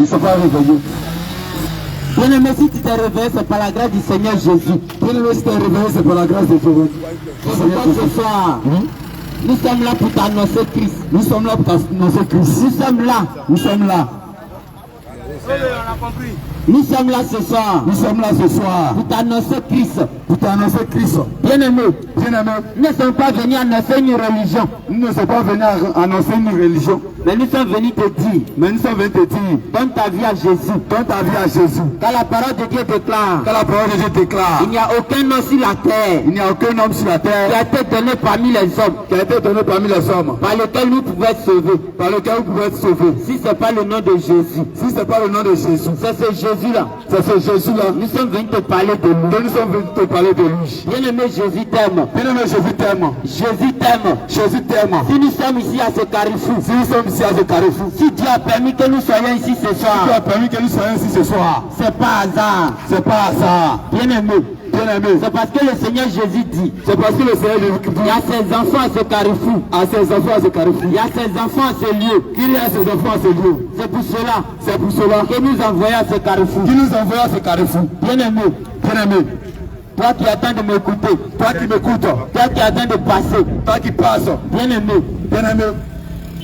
Ils ne sont pas réveillés. Bien-aimé, si tu t'es réveillé, c'est par la grâce du Seigneur Jésus. Bien-aimé, si tu t'es réveillé, c'est par la grâce de Dieu. Ce soir, nous sommes là pour t'annoncer Christ. Nous sommes là pour t'annoncer Christ. Nous sommes là. Nous sommes là. On a compris. Nous sommes là ce soir. Nous sommes là ce soir. Pour t'annoncer Christ. Pour t'annoncer Christ. Bien-aimé. Bien-aimé. Nous ne sommes pas venus annoncer une religion. Nous ne sommes pas venus annoncer une religion. Mais nous sommes venus te dire. Mais nous sommes venus te dire. Donne ta vie à Jésus. Donne ta vie à Jésus. Quand la parole de Dieu déclare. Quand la parole de Dieu déclare. Il n'y a aucun homme sur la terre. Il n'y a aucun homme sur la terre. Qui a été donné parmi les hommes. Qui a été donné parmi les hommes. Par lequel nous pouvons être sauvés. Par lequel vous pouvez être sauvés. Si ce n'est pas le nom de Jésus. Si ce n'est pas le nom de Jésus. C'est ce Jésus-là. C'est ce Jésus-là. Nous sommes venus te parler de lui. Nous sommes venus te parler de lui. Bien-aimé, Jésus t'aime. Bien-aimé, Jésus t'aime. Jésus t'aime. Jésus t'aime. Si nous sommes ici à ce carrefour. Si nous sommes ici à ce carrefour. Si Dieu a permis que nous soyons ici ce soir. Si Dieu a permis que nous soyons ici ce soir. C'est pas hasard. C'est pas hasard. Bien-aimé. Bien-aimé. C'est parce que le Seigneur Jésus dit. C'est parce que le Seigneur Jésus dit. Il y a ses enfants à ce carrefour. À ses enfants à ce carrefour. Il y a ses enfants à ce lieu. Qu'il y a ses enfants à ce lieu. C'est pour cela. C'est pour cela. Que nous envoyons à ce carrefour. Qui nous envoie à ce carrefour. Bien-aimé. Bien-aimé. Toi qui attends de m'écouter. Toi qui m'écoutes. Toi qui attends de passer. Toi qui passes. Bien-aimé. Bien-aimé.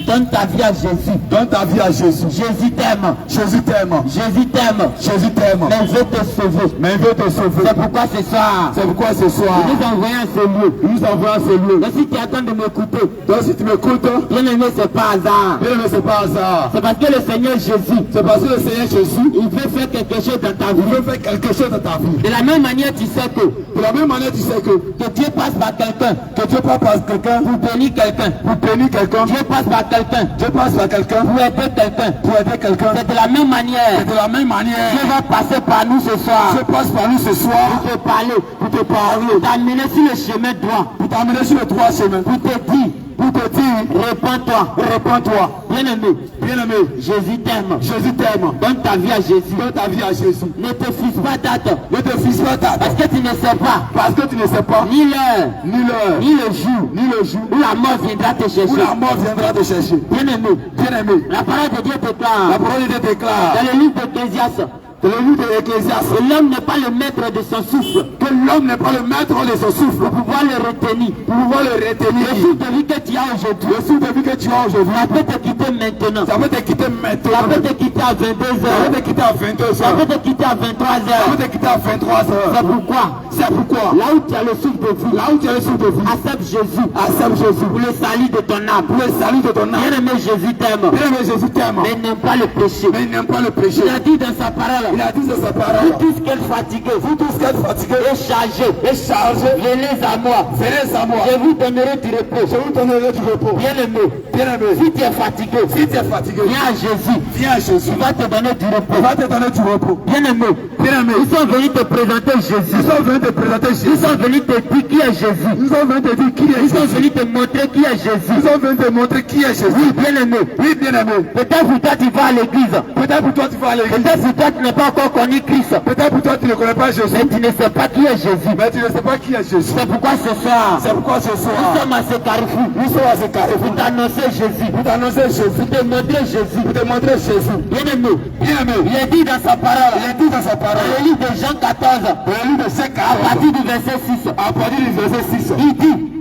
Donne ta vie à Jésus. Donne ta vie à Jésus. Jésus t'aime. Jésus t'aime. Jésus t'aime. Jésus t'aime. Mais il veut te sauver. Mais il veut te sauver. C'est pourquoi ce soir. C'est pourquoi ce soir. Nous envoyons à ce lieu. Nous envoyons à ce lieu. Mais si tu attends de m'écouter. Donc si tu m'écoutes. Bien-aimé, c'est pas hasard. Bien-aimé, c'est pas hasard. C'est parce que le Seigneur Jésus. C'est parce que le Seigneur Jésus. Il veut faire quelque chose dans ta vie. Il veut faire quelque chose dans ta vie. De la même manière, tu sais que. De la même manière, tu sais que Dieu passe par quelqu'un. Que Dieu passe par quelqu'un. Pour bénir quelqu'un. Pour bénir quelqu'un. Dieu passe par quelqu'un. Dieu passe par quelqu'un. Pour aider quelqu'un. Pour aider quelqu'un. C'est de la même manière. C'est de la même manière. Dieu va passer par nous ce soir. Dieu passe par nous ce soir. Pour te parler. Pour te parler. Pour t'amener sur le chemin droit. Pour t'amener sur le droit chemin. Pour te dire. Pour te dire. Répands-toi. Répands-toi. Bien-aimé. Bien-aimé. Jésus t'aime. Jésus t'aime. Donne ta vie à Jésus. Donne ta vie à Jésus. Ne te fixe pas date. Ne te fixe pas date. Parce que tu ne sais pas. Parce que tu ne sais pas. Ni l'heure. Ni l'heure. Ni le jour. Ni le jour. Où la mort viendra te chercher. Où la mort viendra te chercher. Bien-aimé. Bien-aimé. La parole de Dieu déclare. La parole de Dieu déclare. Dans le livre d'Ecclésiaste. C'est le livre de l'Ecclésiaste. L'homme n'est pas le maître de son souffle. Que l'homme n'est pas le maître de son souffle. Pour pouvoir le retenir. Pour pouvoir le retenir. Le souffle de vie que tu as aujourd'hui. Le souffle de vie que tu as aujourd'hui. Ça peut te quitter maintenant. Ça peut te quitter maintenant. Ça peut te quitter à 22h. Ça peut te quitter à 22h. Ça peut te quitter à 23h. Ça peut te quitter à 23h. C'est pourquoi. C'est pourquoi. Là où tu as le souffle de vie. Là où tu as le souffle de vie. Accepte Jésus. Accepte Jésus. Pour le salut de ton âme. Pour le salut de ton âme. Bien-aimé, Jésus t'aime. Bien-aimé, Jésus t'aime. Mais il n'aime pas le péché. Mais il n'aime pas le péché. Il a dit dans sa parole. Il a dit dans sa parole. Vous tous qui êtes fatigués. Vous tous qui êtes fatigués. Et chargés. Et chargés. Venez à moi. Venez à moi. Je vous donnerai du repos. Je vous donnerai du repos. Bien-aimé. Bien-aimé. Si tu es fatigué. Si tu es fatigué. Viens à Jésus. Viens à Jésus. Il va te donner du repos. Il va te donner du repos. Bien-aimé. Bien-aimé. Ils sont venus te présenter Jésus. Ils sont venus te présenter Jésus. Ils sont venus te dire qui est Jésus. Ils sont venus te dire qui est Jésus. Ils sont venus te montrer qui est Jésus. Ils sont venus te montrer qui est Jésus. Oui, bien-aimé. Oui, bien-aimé. Peut-être pour toi tu vas à l'église. Peut-être pour toi tu vas à l'église. Peut-être pour toi tu n'as pas encore connu Christ. Peut-être pour toi tu ne connais pas Jésus. Mais tu ne sais pas qui est Jésus. Mais tu ne sais pas qui est Jésus. C'est pourquoi ce soir. C'est pourquoi ce soir. Nous sommes à ce carrefour. Nous sommes à ce carrefour. Pour t'annoncer Jésus. Pour t'annoncer Jésus. Pour te montrer Jésus. Pour te montrer Jésus. Bien-aimé. Bien-aimé. Il est dit dans sa parole. Il est dit dans sa parole. Dans le livre de Jean 14. Dans le livre de Jean 14. À partir du verset 6. À partir du verset 6. Il dit.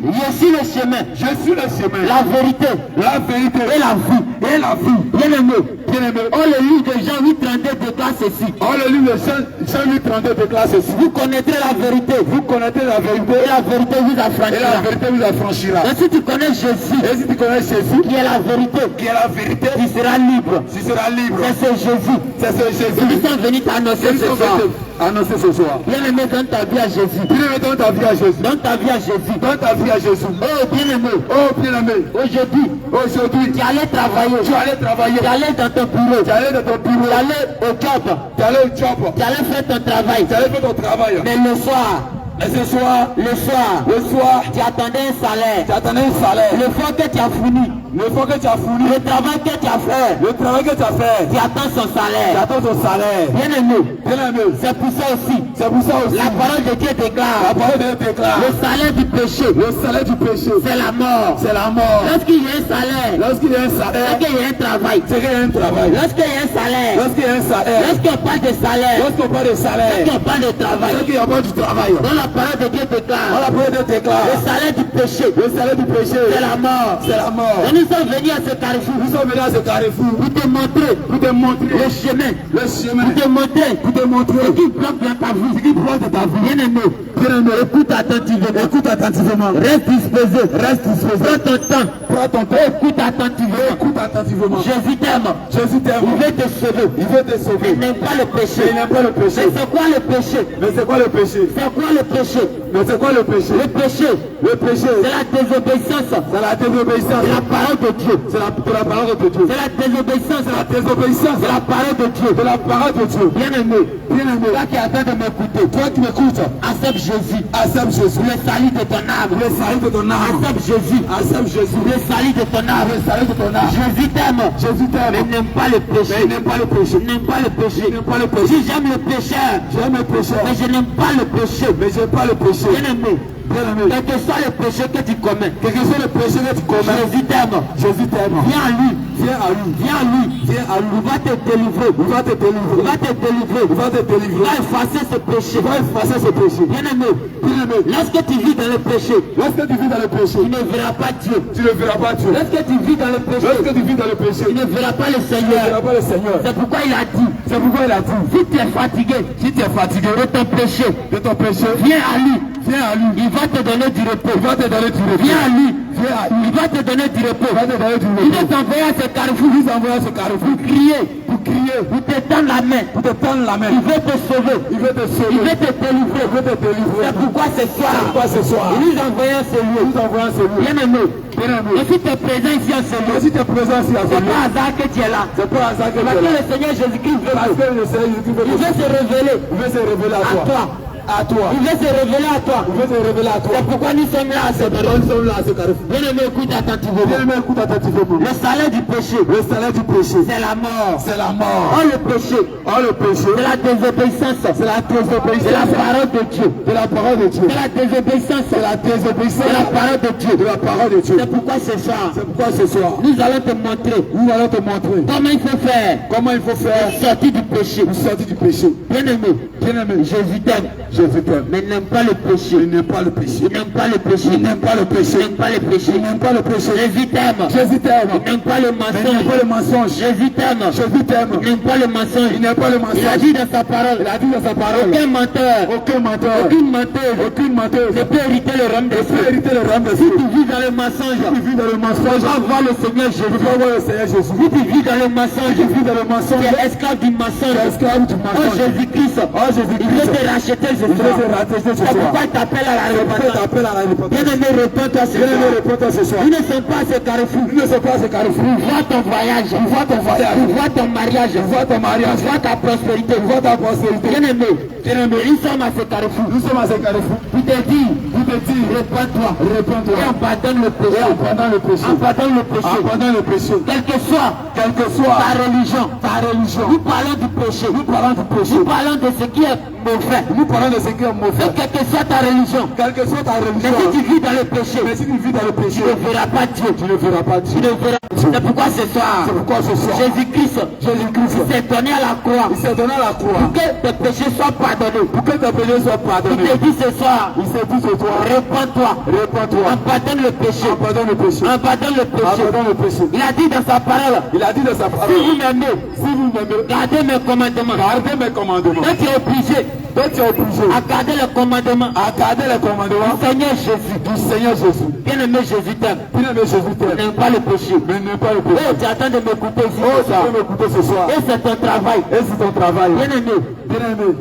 Je suis le chemin. Je suis le chemin. La vérité. La vérité. Et la vie. Et la vie. Bien-aimé. Bien-aimé. Oh, le livre de Jean 8:32 déclare ceci. Oh, le livre de Jean 8:32 déclare ceci. Vous connaîtrez la vérité. Vous connaîtrez la vérité. Et la vérité vous affranchira. Et la vérité vous affranchira. Et si tu connais Jésus. Et si tu connais Jésus. Qui est la vérité. Qui est la vérité. Tu seras libre. Tu seras libre. C'est ce Jésus. C'est ce Jésus. Ils sont venus t'annoncer ce soir. Annoncer ce soir. Bien-aimé, donne ta vie à Jésus. Bien-aimé, donne ta vie à Jésus. Donne ta vie à Jésus. Donne ta vie à Jésus. Oh, bien-aimé. Oh, bien-aimé. Aujourd'hui, tu allais travailler. Tu allais travailler. Tu allais dans ton bureau. Tu allais dans ton bureau. Tu allais au job. Tu allais au job. Tu allais faire ton travail. Tu allais faire ton travail. Mais le soir, Et ce soir, le soir, tu attendais un salaire. tu attendais un salaire. Le fois que tu as fourni, Le fois que tu as fourni, le travail que tu as fait, le travail que tu as fait, tu attends son tu salaire. attends ton salaire. Bien aimé, Bien aimé, c'est pour ça aussi. c'est pour ça aussi. La parole de Dieu La déclare, parole de Dieu déclare. le salaire du péché, Le salaire du péché, c'est la mort. c'est la mort. Lorsqu'il y a un salaire, Lorsqu'il y a un c'est salaire, qu'il y a un travail. c'est qu'il y a un travail. Lorsqu'il y a un salaire, Lorsqu'il y a un salaire, lorsqu'on parle de salaire, lorsqu'on parle de c'est salaire, qu'on parle de travail. c'est qu'il n'y a pas du travail. Dans la parole de Dieu Dans déclare, la parole de Dieu déclare. le salaire du péché, Le salaire du péché, c'est la mort. c'est la mort. Et nous sommes venus à ce carrefour Nous sommes venus à ce carrefour pour te montrer pour te montrer le chemin, le chemin, pour te montrer pour te montrer ce qui bloque dans ta vie, ce qui bloque dans ta vie. Bien aimé, Bien aimé, écoute attentivement. écoute attentivement. Reste disposé. Reste disposé. Prends ton temps. Prends ton temps. Écoute attentivement. Écoute attentivement. Jésus t'aime. Jésus t'aime. Il veut te sauver. Il veut te Il sauver. n'aime pas le péché. Il n'aime pas le péché. Mais c'est quoi le péché? Mais c'est quoi le péché? C'est quoi le péché? Mais c'est quoi le péché? Le péché, Le péché, c'est la désobéissance. c'est la désobéissance. C'est la parole de Dieu. C'est la parole de Dieu. C'est la désobéissance. C'est la désobéissance. C'est la parole de Dieu. De la parole de Dieu. Bien aimé, Bien aimé, toi qui attends de m'écouter, toi qui m'écoutes, accepte Jésus. accepte Jésus. Le salut de ton âme. Le salut de ton âme. Accepte Jésus. Accepte Jésus. Le salut de ton âme. Le salut de ton âme. Jésus t'aime. Jésus Mais t'aime. il n'aime pas le Mais péché. il n'aime pas le péché. Il n'aime pas le péché. Il n'aime pas le péché. Si j'aime le péché, J'aime le péché. mais je n'aime pas le péché. Mais j'aime pas le péché. Bien aimé, Bien aimé, quel que soit le péché que tu commets, quel que soit le péché que tu commets, Jésus t'aime. Jésus t'aime. Viens à lui. Viens à lui. Viens à lui. Viens à lui. Il va te délivrer. Il va te Il délivrer. va te délivrer. Il va te Il délivrer. va effacer ce péché. Il va effacer ce péché. Bien aimé, Bien aimé, lorsque tu vis dans le péché, lorsque tu vis dans le péché, tu ne verras pas Dieu. tu ne verras pas Dieu. Lorsque tu vis dans le péché, Lorsque tu vis dans le péché, tu ne verras pas le tu ne Seigneur. verras pas le Seigneur. C'est pourquoi il a dit, C'est pourquoi il a dit, si tu es fatigué, si tu es fatigué de ton péché, de ton péché, viens à lui. viens à lui. Il va te donner du repos. Il va te donner du repos. Viens à lui. Viens à lui. Il va te donner du repos. Il va te donner du Il va repos. t'envoyer à ce carrefour. Il t'envoie à ce carrefour Pour crier. pour crier, Pour te tendre la main. pour te tendre la main. Il veut te sauver. Il veut te Il sauver. veut te délivrer. Il veut te délivrer. C'est pourquoi ce soir, Pourquoi ce soir, il nous envoie à ce lieu. nous envoyons ce lieu. Bien aimé. Bien Et aimé. si tu es présent ici à ce lieu, Et si tu es présent ici à ce c'est lieu, pas hasard que tu es là. c'est pas hasard que tu Parce es que là. le Seigneur Jésus-Christ veut, Parce que le Seigneur Jésus veut il veut se révéler il veut se révéler à toi. À toi. Il veut se révéler à toi. Il veut se révéler à toi. C'est pourquoi nous sommes là à ce lieu. Nous sommes là à ce carrefour. Bien aimé, écoute Bien attentivement. aimé, écoute attentivement. Le salaire du péché, Le salaire du péché, c'est la mort. c'est la mort. Oh, le péché, Oh, le péché, c'est la désobéissance. c'est la C'est la désobéissance parole de Dieu. de la parole de Dieu. C'est la désobéissance. C'est la désobéissance C'est la parole de Dieu. de la parole de Dieu. C'est pourquoi ce soir, C'est pourquoi ce soir, nous allons te montrer nous allons te montrer comment il faut faire comment il faut faire pour sortir du péché. pour sortir du péché. Bien aimé, Bien aimé, Jésus t'aime, Jésus t'aime. mais il n'aime pas le péché. Il n'aime pas le péché. Il n'aime pas le péché. Il n'aime pas le péché. Il n'aime pas le péché. Il n'aime pas le péché. Jésus t'aime. Jésus t'aime. Il n'aime pas le Mais il n'aime pas mensonge. le mensonge. Jésus t'aime. Jésus t'aime. Il n'aime pas le mensonge. Il n'aime pas le Il a mensonge. dit dans sa parole, Il a dit dans sa parole, aucun menteur, aucun menteur, aucune menteuse aucune menteuse ne peut hériter le royaume ne des peut cieux. hériter le royaume des Si cieux. tu vis dans le mensonge, Tu vis dans le tu mensonge, vas voir le Seigneur tu Jésus. vas voir le Seigneur Jésus. Si tu vis dans le mensonge, Tu vis dans le tu mensonge, es esclave du tu es mensonge. esclave du Oh mensonge. Jésus-Christ, Oh il veut Jésus-Christ, te racheter ce il veut soir. te racheter ce C'est soir. pourquoi il t'appelle à la Pourquoi il repentance. t'appelle à la repentance? Bien aimé, repends-toi ce Bien aimé, soir. réponds-toi ce soir. Nous ne sommes pas à ce carrefour. Nous ne sommes pas à ce carrefour. Vois ton voyage. Vois ton voyage. Vois ton mariage. Vois ton mariage. Vois ta prospérité. Vois ta prospérité. Bien aimé, Bien aimé, nous sommes à ce carrefour. nous sommes à ce carrefour. Pour te dire, Vous te dire, répands-toi. réponds-toi. Et on pardonne le Et péché. en pardonne le péché. On pardonne le péché. En pardonne le péché. Quel que soit Quelle que soit ta religion, ta religion, nous parlons du péché. nous parlons du péché. Nous parlons de ce qui est mauvais. Nous parlons de ce qui est Et mauvais. quelle que soit ta religion, Quelle que soit ta mais religion, si tu vis dans le péché, mais si tu vis dans le péché, tu ne verras pas Dieu. tu ne verras pas Tu Dieu. ne verras. C'est pourquoi ce soir, C'est pourquoi ce soir, Jésus-Christ Jésus-Christ s'est donné à la croix il s'est donné à la croix pour que tes péchés soient pardonnés. pour que tes péchés soient Il pardonnés. te dit ce soir, Il s'est dit ce soir, répands-toi. répands-toi. On pardonne le péché. En pardonne le péché. On pardonne le En péché. pardonne le péché. Il a dit dans sa parole, Il a dit de sa si parole, vous m'aimez, si vous m'aimez, gardez mes commandements. gardez mes commandements. Donc tu es obligé Donc tu es obligé à garder les commandements à garder les commandements du Seigneur Jésus. du Seigneur Jésus. Bien aimé Jésus t'aime. Bien aimé Jésus Il t'aime, n'aime pas le péché. mais n'aime pas le Oh, péché. tu attends de m'écouter ici Oh, ce tu soir. peux m'écouter ce soir. Et c'est ton travail. Et c'est ton travail. Bien aimé, Bien aimé,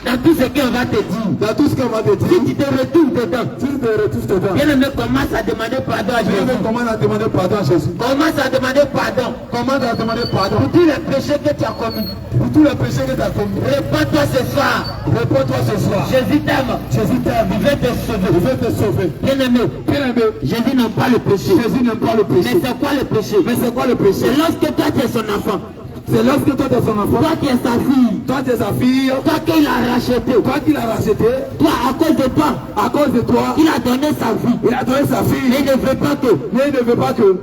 Dans tout ce qu'on va te dire. Dans tout ce qu'on va te dire. Si tu te retrouves dedans. Si tu te retrouves dedans. Bien-aimé, commence à demander pardon à Jésus. Bien-aimé, commence à demander pardon à Jésus. Commence à demander pardon. Commence à demander pardon. Pour tous les péchés que tu as commis. Pour tous les péchés que tu as commis. Réponds-toi ce soir. Réponds-toi ce soir. Jésus t'aime. Jésus t'aime. Il veut te sauver. Il veut te sauver. Bien-aimé. Bien-aimé. Jésus n'aime pas le péché. Jésus n'aime pas le péché. Mais c'est quoi le péché? Mais c'est quoi le péché? C'est lorsque toi tu es son enfant. C'est lorsque toi tu es son enfant. Toi qui es sa fille. Toi tu es sa fille. Toi qu'il a racheté. Toi qui l'as racheté. Toi à cause de toi. À cause de toi. Il a donné sa vie. Il a donné sa fille. Mais il ne veut pas que. Mais il ne veut pas que.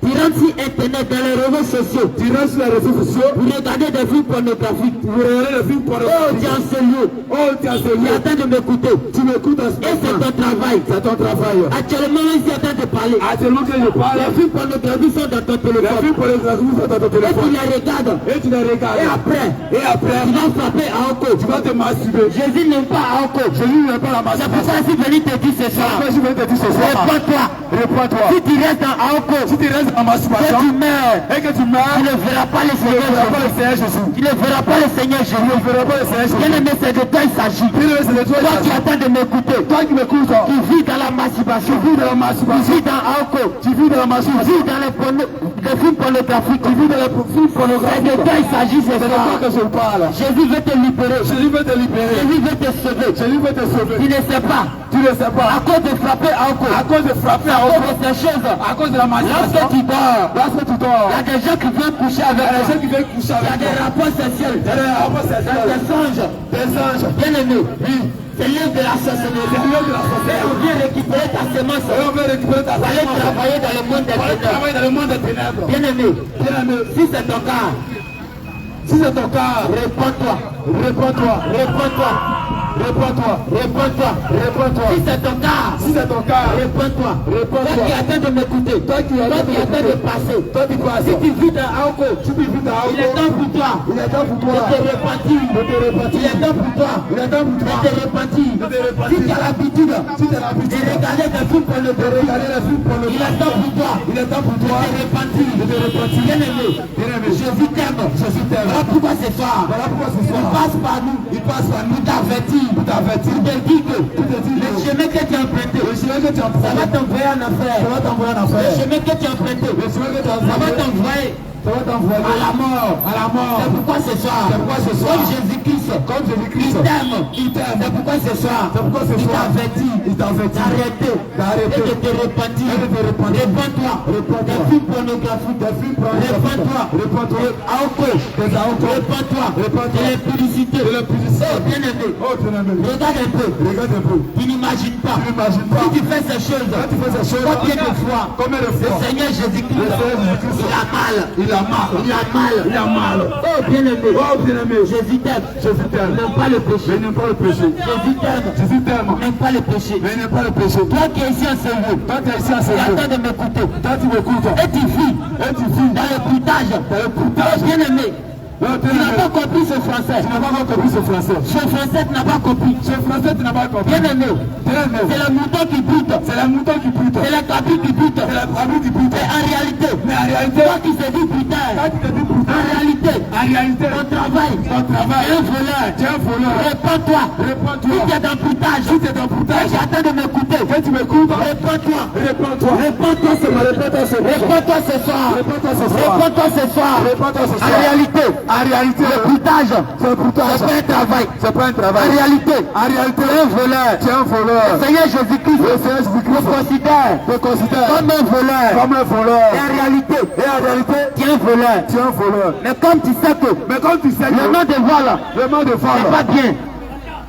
Tu rentres sur Internet, dans les réseaux sociaux. Tu rentres sur les réseaux sociaux. Pour regarder des films pornographiques. Pour regarder des films Oh, pornographiques. tu es en ce lieu. Oh, tu es en ce Tu es lieu. en train de m'écouter. Tu m'écoutes en ce Et c'est moment. ton travail. C'est ton travail. Actuellement, je suis en train de parler. Actuellement que je parle. Les films pornographiques sont dans ton Les téléphone. films pornographiques sont dans ton Et tu téléphone. les regardes. Et tu les regardes. Et après, Et après, tu vas frapper à Oko. tu vas te masturber. Jésus n'aime pas Oko. Jésus n'aime pas la C'est pour masturbation. ça que je suis venu te dire ce soir. Après, je vais te dire ce soir. Réponds-toi. Réponds-toi. Si tu restes dans Oko, Si tu restes en que masturbation tu meurs, et que tu meurs, tu ne verras pas le tu ne Seigneur verras pas le Jésus. Seigneur Jésus. Tu ne verras pas le Seigneur Tu ne Jésus. verras pas le Seigneur Jésus. Bien-aimé, c'est de toi il s'agit. Bien-aimé, c'est de toi. Toi qui es en train de m'écouter, Toi qui m'écoutes, qui vis dans la masturbation, tu vis dans la qui masturbation. vis dans Oko, Tu vis dans la qui masturbation. vis dans les films pornographiques, Tu vis dans les films c'est pornographiques. de toi il s'agit ce C'est de soir. toi que je parle. Jésus veut te libérer. Jésus veut te libérer. Jésus veut te sauver. Jésus veut te sauver. Tu ne sais pas. Tu ne sais À pas. cause de frapper Oko, À cause de frapper à à cause cause de ces choses, à cause de la lorsque masturbation. tu dors, Lorsque tu dors, il y a des gens qui viennent coucher il avec y a des toi. gens qui viennent coucher Il y a avec des toi. rapports sexuels. Il y a des rapports Il y a sexuels. des songes. Des anges. Bien-aimé, Oui. c'est l'œuvre de la sorcellerie. C'est l'œuvre de la Et sorcellerie. on vient récupérer ta semence. Et on veut récupérer ta Pour aller semence. travailler dans le monde des Pour aller ténèbres. travailler dans le monde des ténèbres. Bien-aimé, Bien-aimé, si c'est ton cas, si c'est ton cas, réponds-toi. réponds-toi. Réponds-toi. Réponds-toi. Réponds-toi. Réponds-toi. Si c'est ton cas, Si c'est ton cas, réponds-toi. Réponds-toi. Toi qui es en train de m'écouter, Toi qui es en toi train qui de es en train de m'écouter. passer, toi qui passes, si tu vis dans Aoko, tu peux vivre dans il est temps pour toi Il est temps pour de toi te repentir. de te repentir. Il est temps pour toi Il est temps pour de toi te repentir. de te repentir. Si tu as l'habitude Si tu as de l'habitude regarder des films pour le de regarder les films pour le il est temps pour toi il est temps pour de toi te repentir. de te repentir. Bien-aimé, Bien-aimé, Jésus t'aime. Jésus t'aime. Voilà pourquoi ce soir, Voilà pourquoi ce il soir, passe par nous. il passe par nous Pour t'avertir. pour t'avertir. Pour te dire que Pour te dire le que chemin que tu as emprunté, le chemin que tu as ça va emprunté, t'envoyer en affaire. ça va t'envoyer en Le affaire. chemin que tu as emprunté, Le chemin que tu as ça va emprunté, t'envoyer ça va t'envoyer à la mort. à la mort. C'est pourquoi ce soir, C'est pourquoi ce soir, comme Jésus-Christ, comme il Jésus-Christ, t'aime. il t'aime. C'est pourquoi ce soir, C'est pourquoi ce il soir, t'avertit il t'avertit d'arrêter d'arrêter et de te repentir. et de te repentir. Réponds-toi. Réponds-toi. Des films pornographiques. Des films pornographiques. Réponds-toi. Réponds-toi. Aoko. Des Aoko. Réponds-toi. Réponds-toi. De l'impudicité. De l'impudicité. Oh, bien-aimé. Oh, bien-aimé, Regarde un peu. regarde un peu. Tu n'imagines pas. Tu n'imagines pas. Si tu fais ces choses, Quand tu fais ces choses, combien de fois combien de le fois Seigneur Jésus-Christ, Le Seigneur Jésus-Christ, il a mal. il a mal. Il a mal. Il a mal. Oh, bien-aimé. Oh, bien-aimé, Jésus t'aime. Jésus t'aime. Il n'aime pas le péché. Mais il n'aime pas le péché. Jésus t'aime. Jésus t'aime. Il n'aime pas le péché. Mais il n'aime pas le péché. Toi qui es ici en ce lieu, Toi, tu es ici à ce tu es en lieu. train de m'écouter. Toi, tu m'écoutes. Et tu vis Et tu vis dans le bruitage. dans le poutage. Oh, bien-aimé. Non, Tu n'as pas compris ce français. Tu n'as pas encore compris ce français. Ce français, tu n'as pas compris. Ce français, tu n'as pas compris. Bien-aimé. Bien-aimé. C'est le mouton qui bute. C'est la mouton qui pute. C'est le cabri qui bute. C'est la brebis qui pute. Mais en réalité, Mais en réalité, toi qui se dis putain, quand tu te dis pute, en réalité, en réalité, ton travail, ton travail, est un voleur. tu es un voleur. Réponds-toi. Réponds-toi. Si tu es dans le putage, Si tu es dans le et poutage, tu es en train de m'écouter, quand tu m'écoutes, réponds-toi. réponds-toi. Réponds-toi ce soir. Réponds-toi ce soir. Réponds-toi ce soir. Réponds-toi ce soir. Réponds-toi ce soir. Réponds-toi ce En soir. réalité, En réalité, le putage, c'est un poutage. c'est pas un travail. C'est pas un En travail. réalité, En réalité, tu es un voleur. tu es un voleur. Le Seigneur Jésus-Christ Le Seigneur Jésus-Christ te considère te considère comme un voleur. comme un voleur. Et en réalité, Et en réalité, tu es un voleur. tu es un voleur. Mais comme tu sais que Mais comme tu sais le que nom de vol, le nom de c'est femme, pas bien.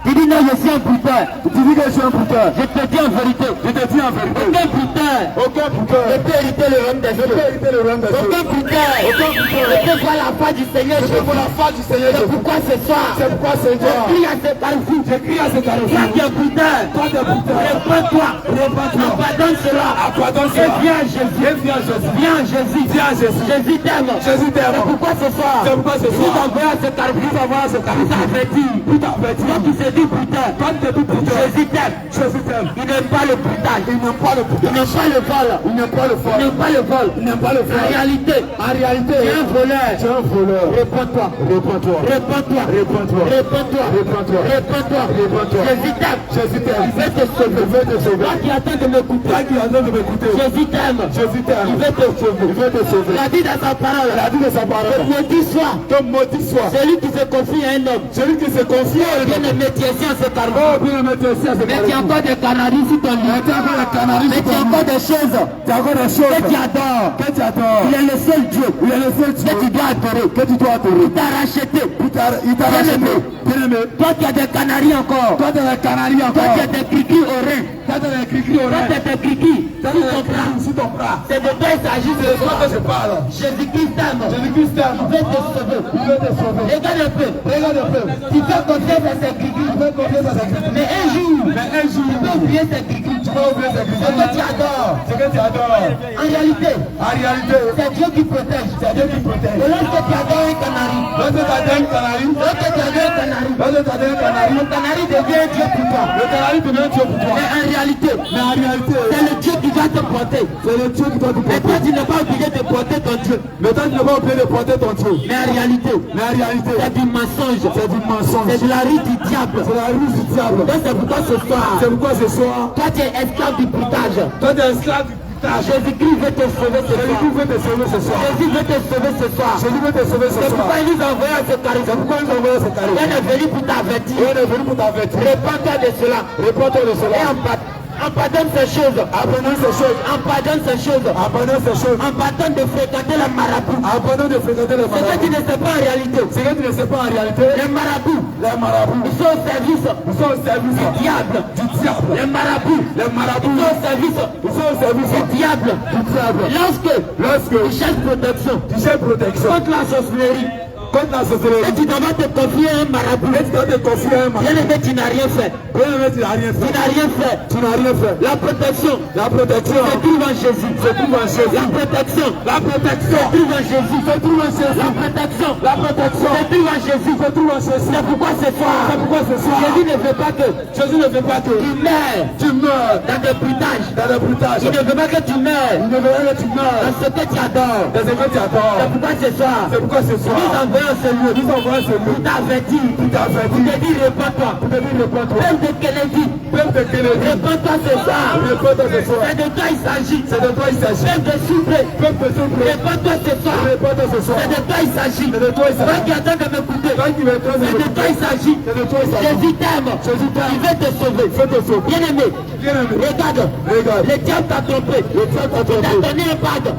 Tu dis non, je suis un putain. tu dis que je suis un putain. Je te dis en vérité. Je te dis en vérité. Aucun putain Aucun putain ne peut hériter le royaume des ne peut cieux. hériter le royaume des cieux. Aucun putain ne peut voir la foi du Seigneur Je Jésus. veux la foi du Seigneur C'est Jésus. pourquoi ce soir, C'est pourquoi Seigneur, je crie à ce carrefour. je crie à ce Toi carrefour. qui es putain, Toi t'es putain. réponds-toi. Réponds-toi. Pardonne cela. Pardonne Et cela. viens à Jésus. Et viens à Jésus. Viens à Jésus. Viens à Jésus. Jésus t'aime. Jésus t'aime. C'est pourquoi ce soir, C'est pourquoi ce nous soir, t'envoyons à ce carrefour. nous avons ce Pour carrefour. t'avertir. Pour t'avertir. Toi qui se dis putain, Toi tu te dis putain. Jésus t'aime. Jésus t'aime. Il n'aime pas le putain. Il n'aime pas le Il putain. n'aime pas le vol. Il n'aime pas le Il vol. n'aime pas le vol. Il n'aime pas le En vol. réalité, En réalité, tu es un voleur. tu es un voleur. Réponds-toi. Réponds-toi. Réponds-toi. Réponds-toi. Réponds-toi. Réponds-toi. Réponds-toi. Réponds-toi. Jésus t'aime. Jésus t'aime. Il veut te sauver. Il veut te sauver. Toi qui attends de m'écouter. Toi qui attends de m'écouter. Jésus t'aime. Jésus t'aime. Il veut te sauver. Il veut te sauver. Il a dit dans sa parole. Il a dit de sa parole. Maudit soit. Que maudit soit. Celui qui se confie à un homme. Celui qui se confie à un Bien homme. aimé, tu es ici en ce Oh, carrefour. bien aimé, tu es ici à ce Mais tu as carrefour. encore des canaries sur ton lit. Mais tu as encore des canaries Mais sur tu as ton encore lit. des choses Tu as encore des choses que tu adores. que tu adores. Il est le seul Dieu Il est le seul Dieu que tu dois adorer. que tu dois adorer. Il t'a racheté. Il t'a Bien racheté. aimé. Bien aimé. Toi qui as des canaries encore. Toi, tu as des canaries Toi encore. qui as des criquis au rein. Toi, tu as des cris au Toi rein. qui as des criquis Toi, sur tu as ton des bras. cris sur ton bras. C'est de toi il s'agit C'est ce de toi soir. que je parle. Jésus-Christ t'aime. Jésus-Christ t'aime. Il veut te sauver. Il veut te sauver. Regarde un peu. Regarde un peu. Tu fais confiance à ces criquis. Tu veux confiance à sa Christ. Mais un jour, Mais un jour, tu peux oublier ces criquis. tu vas oublier sa Christ. Ce que tu adores. Ce que tu adores. En réalité, En réalité, c'est Dieu qui protège. c'est Dieu qui protège. Et lorsque tu adores un canari, Lorsque tu adores une canarie, lorsque tu adores un canari, lorsque tu adores une canarie, le canari devient un Dieu pour toi. le canarie devient Dieu pour toi. Mais en réalité, Mais en réalité, c'est le Dieu qui va te porter. c'est le Dieu qui doit te Et toi, porter. tu n'es pas obligé de porter ton Dieu. Mais toi, tu ne vas pas oublier de porter ton Dieu. Mais en réalité, Mais en réalité, c'est du mensonge. c'est du mensonge. C'est de la rue du diable. C'est la ruse du diable. Donc c'est pourquoi ce soir, C'est pourquoi ce soir, toi tu es esclave du boutage. toi, tu es esclave du putage. Jésus-Christ veut te sauver ce soir. Jésus veut te sauver ce soir. Jésus veut te sauver ce soir. Jésus veut te sauver ce C'est soir. pourquoi il nous a envoyé à ce C'est carrefour. pourquoi il nous envoie ce carré. Il est venu pour t'avertir. Il est venu pour t'avertir. Répands-toi de cela. Réponds-toi de Et cela. en pardonne ces choses. Apprenons ces choses. En pardonne ces choses. Apprenons ces choses. En pardonne de fréquenter le marabout. Apprenons de fréquenter les Ce que tu marabouts. ne sais pas en réalité. Ce que tu ne sais pas en réalité, Les marabouts, les marabouts, ils sont au service ils sont au service du diable. du diable. Les marabouts, Les ils marabouts, sont au service ils sont au service du diable. du diable. Lorsque Lorsque tu cherches protection tu cherches protection contre la sorcellerie, contre la et sorcellerie, tu dois te confier à un marabout, et tu dois te confier à un bien marabout. aimé, tu n'as rien fait. Bien aimé, tu n'as rien Tu fait. n'as rien fait. Tu n'as rien fait. La protection La protection se trouve en Jésus. se trouve en Jésus. La protection La protection se trouve en Jésus. se trouve en Jésus. La protection La protection se trouve en Jésus. se trouve en Jésus. C'est pourquoi ce soir, C'est pourquoi ce soir, Jésus ne veut pas que Jésus ne veut pas que tu meurs tu meurs dans des bruitages. dans le brutage. Il ne veut pas que tu meurs Il ne veut pas que tu meurs dans ce que tu adores. dans ce que tu C'est adores. pourquoi ce soir, C'est pourquoi ce nous soir, envoyons ce lieu nous envoyons ce pour mot t'avertir, pour t'avertir. pour te dire réponds-toi. Pour te dire réponds-toi. Même de Kennedy, Même de Kennedy. réponds-toi ce soir. Réponds-toi ce soir. C'est de toi il s'agit. C'est de toi il s'agit. Même de souffler, Même de souffle. réponds-toi ce soir. Réponds-toi ce soir. C'est de toi il s'agit. C'est de toi il Toi s'agit. qui attends de m'écouter, Toi qui veux toi, c'est de toi il s'agit. c'est de toi il s'agit. Jésus t'aime. Jésus t'aime. Il veut te sauver. Fais te sauver. Bien aimé, Bien aimé. regarde. Regarde. Le diable t'a trompé. Le diable t'a Il t'a trompé. donné un bague.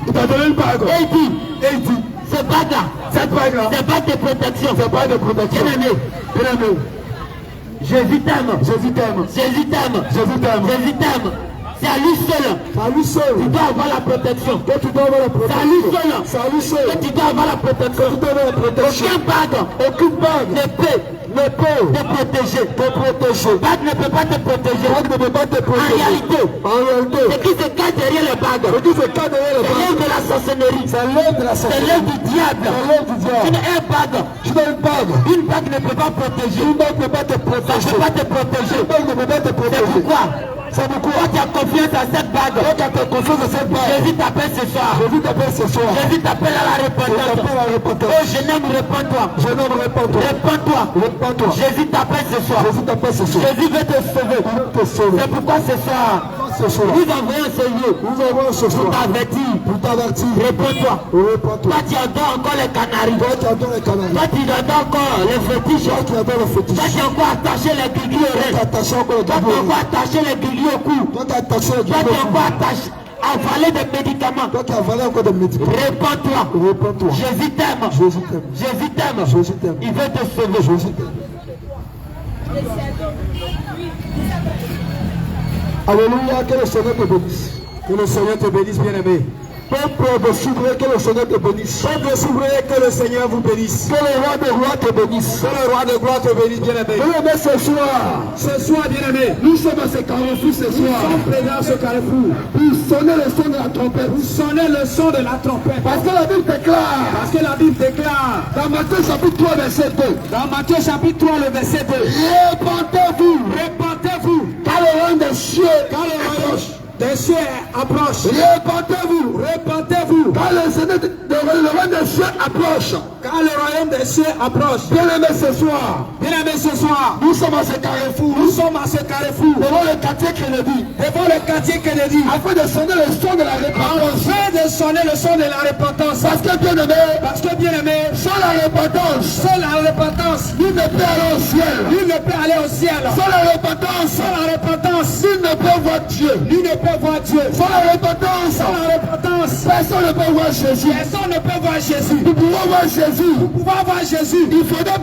Il t'a donné une bague. Et il dit, Et il dit, ce bague-là, cette bague-là, c'est pas de protection. c'est pas de protection. Bien aimé, Bien aimé. Jésus t'aime. Jésus t'aime. Jésus t'aime. Jésus t'aime. Jésus t'aime. C'est à lui seul. C'est à lui seul. Tu dois avoir la protection. Que tu dois avoir la C'est à lui protection. seul. C'est à lui seul. Que tu dois avoir la protection. Tu dois avoir la protection. Aucun bague, aucune bague ne peut te protéger. Bague ne peut pas te protéger. Bague ne peut pas te En protéger. réalité, En réalité, ce qui se cache derrière les bagues, ce qui se cache derrière le c'est bague, l'œuvre de la sorcellerie. c'est l'œuvre de la C'est sorcellerie. l'œuvre du diable. C'est l'œuvre du diable. Une bague, Tu dois une bague. une bague ne peut pas protéger. Une bague ne peut pas te Ça ne protéger. peut pas te protéger. Une bague ne peut pas te C'est protéger. pourquoi, C'est pourquoi, toi qui as confiance à cette bague, quand tu as confiance à cette bague, Jésus t'appelle ce soir. Jésus t'appelle ce soir. Jésus t'appelle à la Il repentance. t'appelle à Oh repentance. jeune homme, réponds-toi. Je nomme réponds-toi. Réponds-toi. Réponds-toi. Jésus t'appelle ce soir. Jésus t'appelle ce soir. Jésus veut te sauver. Il veut te sauver. C'est pourquoi ce soir, Ce soir, nous envoyons ce lieu nous avons ce pour soir t'avertir. pour t'avertir. Réponds-toi. Réponds-toi. Toi tu adores encore les canaris. Toi qui adores les canaries. Toi tu adores encore les fétiches. Toi qui adores le fétiche. Toi qui as encore attaché les guigui au Toi qui rein. attaches encore le Toi qui as guigui. encore attaché les guigui au cou. Toi qui attaches le Toi qui as guigui. encore attaché, avalé des médicaments. Toi qui avalé encore des médicaments. Réponds-toi. Réponds-toi. Jésus t'aime. Jésus t'aime. Jésus t'aime. Jésus t'aime. Il veut te sauver. Jésus t'aime. Alléluia, que le Seigneur te bénisse. Que le Seigneur te bénisse, bien-aimé. Peuple de Souverain, que le Seigneur te bénisse. Peuple de Souverain, que le Seigneur vous bénisse. Que le roi de gloire te bénisse. Que le roi de gloire te bénisse, bien-aimé. Bien-aimé, ce soir, bien-aimé, nous sommes à ce carrefour ce soir. Nous sommes présents à ce carrefour. Pour sonner le son de la trompette. Pour sonner le son de la trompette. Parce que la Bible déclare. Parce que la Bible déclare. Dans Matthieu chapitre 3, verset 2. Dans Matthieu chapitre 3, le verset 2. Répentez-vous. Répentez-vous. Car le roi des cieux. Car le roi des cieux approche. Répentez-vous. Repentez-vous. Car le royaume des cieux approche. Car le royaume des cieux approche. Bien-aimés ce soir. Bien-aimés ce soir. Nous sommes à ce carrefour. Nous sommes à ce carrefour. Devant le quartier Kennedy. Devant le quartier Kennedy. Afin de sonner le son de la repentance. Afin de sonner le son de la repentance. Parce que bien-aimé, sans la repentance, nul ne peut aller au ciel. Nul ne peut aller au ciel. Sans la repentance, nul ne peut voir Dieu. Nul ne peut voir Dieu. Sans la repentance, personne ne peut voir Jésus. Personne ne peut voir Jésus. Nous pouvons voir Jésus. Pour pouvoir voir Jésus, Il faudrait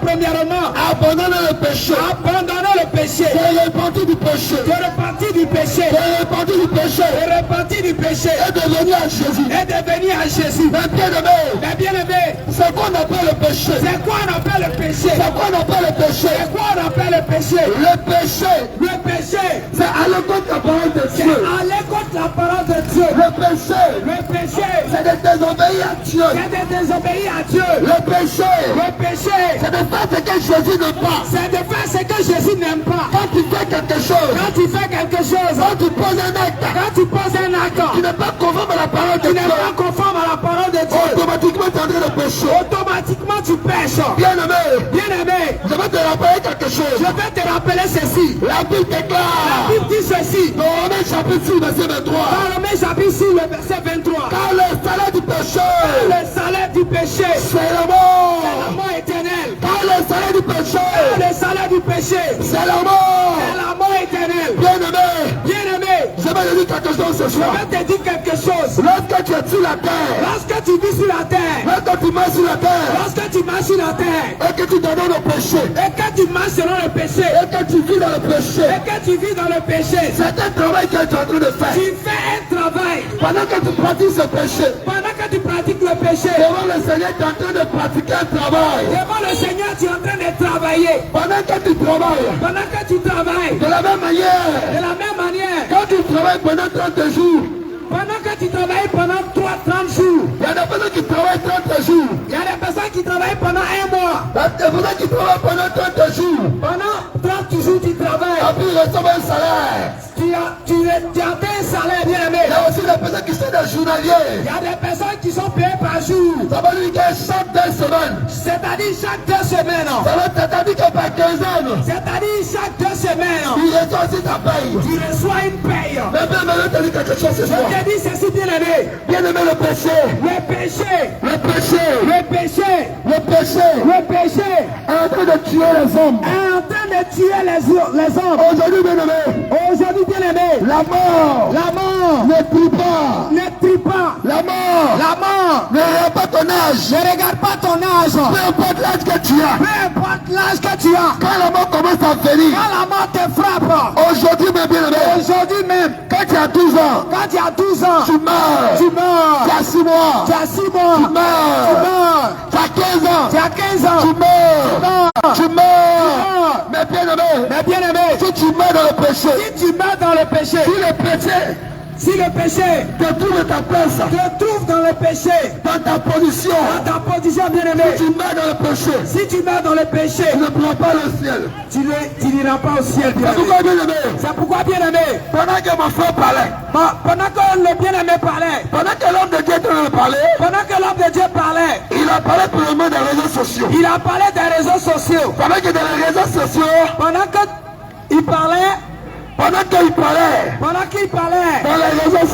premièrement abandonner le péché. abandonner le péché. Se repentir du péché. De repartir du péché. Se repentir du péché. De repartir du péché. Et de venir à Jésus. Et de venir à Jésus. Mais bien-aimé, Mais bien aimé, c'est quoi on appelle le péché? c'est quoi on appelle le péché? C'est quoi on appelle le péché? C'est quoi on appelle le péché? Le péché, Le péché, c'est aller contre la parole de c'est Dieu. aller contre la parole de Dieu. Le péché, Le péché, c'est de désobéir à Dieu. c'est de désobéir à Dieu. Le péché, Le péché, c'est de faire ce que Jésus n'aime pas. c'est de faire ce que Jésus n'aime pas. Quand tu fais quelque chose, Quand tu fais quelque chose, quand tu poses un acte quand tu poses un acte qui n'est pas conforme à la parole de qui n'est Dieu, pas conforme à la parole de Dieu, automatiquement tu es en train de pécher. automatiquement tu pêches. Bien-aimé, Bien aimé, je vais te rappeler quelque chose. je vais te rappeler ceci. La Bible La déclare, Bible dit ceci. dans Romains chapitre 6, verset 23, Dans Romains chapitre 6, le verset 23. car le salaire du péché, Le salaire du péché, c'est la la mort. mort éternelle. Car le salaire du péché, Le salaire du péché, c'est la mort. c'est la mort éternelle. Bien-aimé, Bien aimé, je vais te dire quelque chose ce je soir. vais te dire quelque chose. Lorsque tu es sur la terre, Lorsque tu vis sur la terre, lorsque tu marches sur la terre, lorsque tu marches sur la terre, et que tu donnes au péché, et que tu marches selon le péché, et que tu vis dans le péché, et que tu vis dans le péché, c'est un travail que tu es en train de faire. tu fais un travail. Pendant que tu pratiques ce péché, Pendant que tu pratiques le péché, devant le Seigneur, tu es en train de pratiquer un travail. devant le Seigneur, tu es en train de travailler. Pendant que tu travailles, Pendant que tu travailles, de la même manière, de la même manière, quand tu travailles pendant 30 jours, pendant que tu travailles pendant 30 jours, il y a des personnes qui travaillent 30 jours. il y a des personnes qui travaillent pendant un mois. Il y a des personnes qui travaillent pendant 30 jours. Pendant 30 jours, tu travailles. Après, ils reçoivent un salaire. Tu as un salaire, bien aimé. Il y a aussi des personnes qui sont des journaliers. Il y a des personnes qui sont payées par jour. Ça veut dire que chaque 2 semaines, C'est-à-dire chaque 2 semaines. c'est-à-dire que par quinzaine, C'est-à-dire chaque 2 semaines. il reçoit aussi ta paye. Tu reçois une paye. Mais bien, je te dis quelque chose ce Je soir. te dis ceci, bien aimé. Bien aimé le péché. Le péché, Le péché. le péché, Le péché le péché est en train de tuer les hommes. est en train de tuer les hommes. Aujourd'hui, bien aimé, Aujourd'hui, bien aimé, la mort la mort ne tue pas. ne tue pas. La mort La mort ne regarde pas ton âge. ne regarde pas ton âge. Peu importe l'âge que tu as. Peu importe l'âge que tu as. Quand la mort commence à venir, Quand la mort te frappe, aujourd'hui, mes bien-aimés, aujourd'hui même, quand tu as 12 ans, quand tu as 12 ans, tu meurs. tu meurs. Tu as 6 mois, Tu as 6 mois, tu meurs. tu meurs. Tu as 15 ans, Tu as 15 ans, tu meurs. meurs. Tu meurs. meurs. Mais bien-aimé, Mais bien aimé, si tu meurs dans le péché, si tu meurs dans le péché, si le péché si le péché te trouve ta place, te trouve dans le péché, dans ta position, dans ta position, bien si aimé, tu meurs dans le péché, si tu meurs dans le péché, tu ne prends pas le ciel. tu n'iras pas au ciel, bien C'est aimé. pourquoi, bien-aimé, C'est pourquoi, bien aimé, pendant que mon frère parlait, pendant que le bien aimé parlait, pendant que l'homme de Dieu était en train de parler, pendant que l'homme de Dieu parlait, il a parlé pour le monde des réseaux sociaux. il a parlé des réseaux sociaux. Pendant que dans les réseaux sociaux, Pendant qu'il parlait, pendant qu'il parlait, dans les réseaux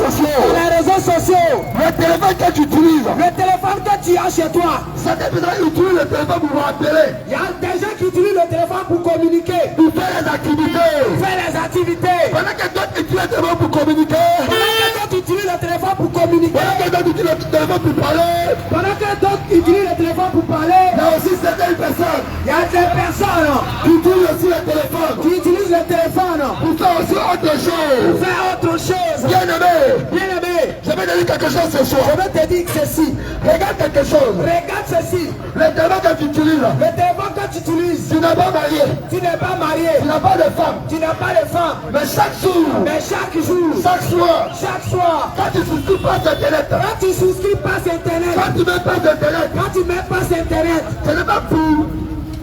sociaux, le téléphone que tu utilises, le téléphone que tu as chez toi, certaines personnes utilisent le téléphone pour vous rappeler, il y a des gens qui utilisent le téléphone pour communiquer, pour faire les activités. faire les activités. Pendant que d'autres utilisent le téléphone pour communiquer, Pendant que d'autres utilisent le téléphone pour communiquer, pendant que d'autres utilisent le téléphone pour parler, pendant que d'autres utilisent le téléphone pour parler, il y a aussi certaines personnes il y a des personnes qui utilisent aussi le téléphone qui utilisent le téléphone pour faire aussi autre chose. pour faire autre chose. Bien aimé, Bien aimé, je vais te dire quelque chose ce soir. je vais te dire ceci. Regarde quelque chose. Regarde ceci. Le téléphone que tu utilises, Le téléphone que tu utilises, tu n'es pas marié, tu n'es pas marié, tu n'as pas de femme, tu n'as pas de femme, mais chaque jour, mais chaque jour, chaque soir, chaque soir, quand tu souscris pas sur Internet, quand tu souscris pas sur Internet, quand tu mets pas d'Internet, quand tu mets pas sur Internet, ce n'est pas pour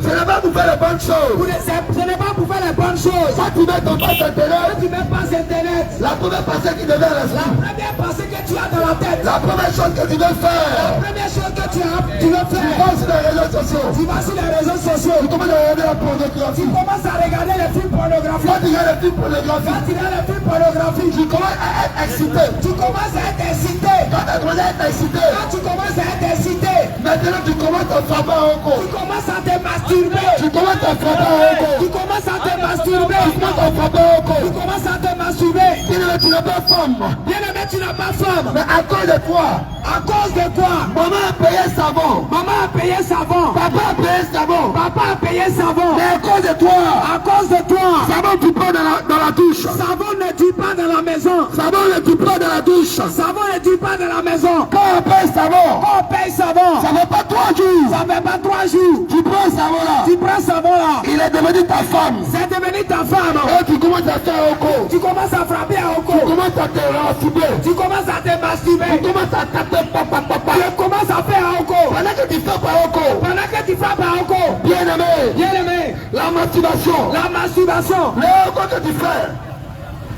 Ce n'est pas pour faire les bonnes choses. Ce n'est pas pour faire les bonnes choses. Quand tu mets ton passe internet, Tu mets pas Internet. la première pensée qui devient La l'esprit. première pensée que tu as dans la tête. La première chose que tu veux La faire, première chose que tu veux tu faire. vas sur les réseaux sociaux. Tu vas sur les réseaux sociaux. Tu commences à regarder la Tu pornographie. commences à regarder les films pornographiques. Quand tu regardes les films pornographiques, Quand tu regardes les films pornographiques, tu commences à être excité. tu commences à être excité. Quand tu commences à être excité, Quand tu commences à être excité, maintenant tu commences à frapper un tu corps. commences à te masturber. Tu commences à frapper un corps. Tu commences à te masturber. Tu commences à frapper un Tu corps. commences à te masturber. Tu n'es pas femme. Bien aimé, tu n'as pas femme. Mais à cause de toi, À cause de toi, maman a payé savon. maman a payé savon. Papa a payé savon. Papa a payé savon. Mais à cause de toi, À cause de toi, savon tu prends dans la douche. savon ne tue pas dans la maison. Savon ne tu prends dans la douche. Savon ne tue pas dans la maison. Quand on paye savon, Quand on paye savon, ça ne fait pas 3 jours. ça fait pas 3 jours. Tu prends savon là. Tu prends savon là. Il est devenu ta femme. C'est devenu ta femme. Et tu commences à faire un corps. Tu commences à frapper à Tu Oko. commences à te rassurer. Tu commences à te Tu masturber. commences à taper papa. Tu commences à faire à Oko. Pendant que tu fais par un corps. Pendant que tu frappes à Oko. Bien aimé, Bien aimé, la masturbation. la masturbation, Les corps que tu fais.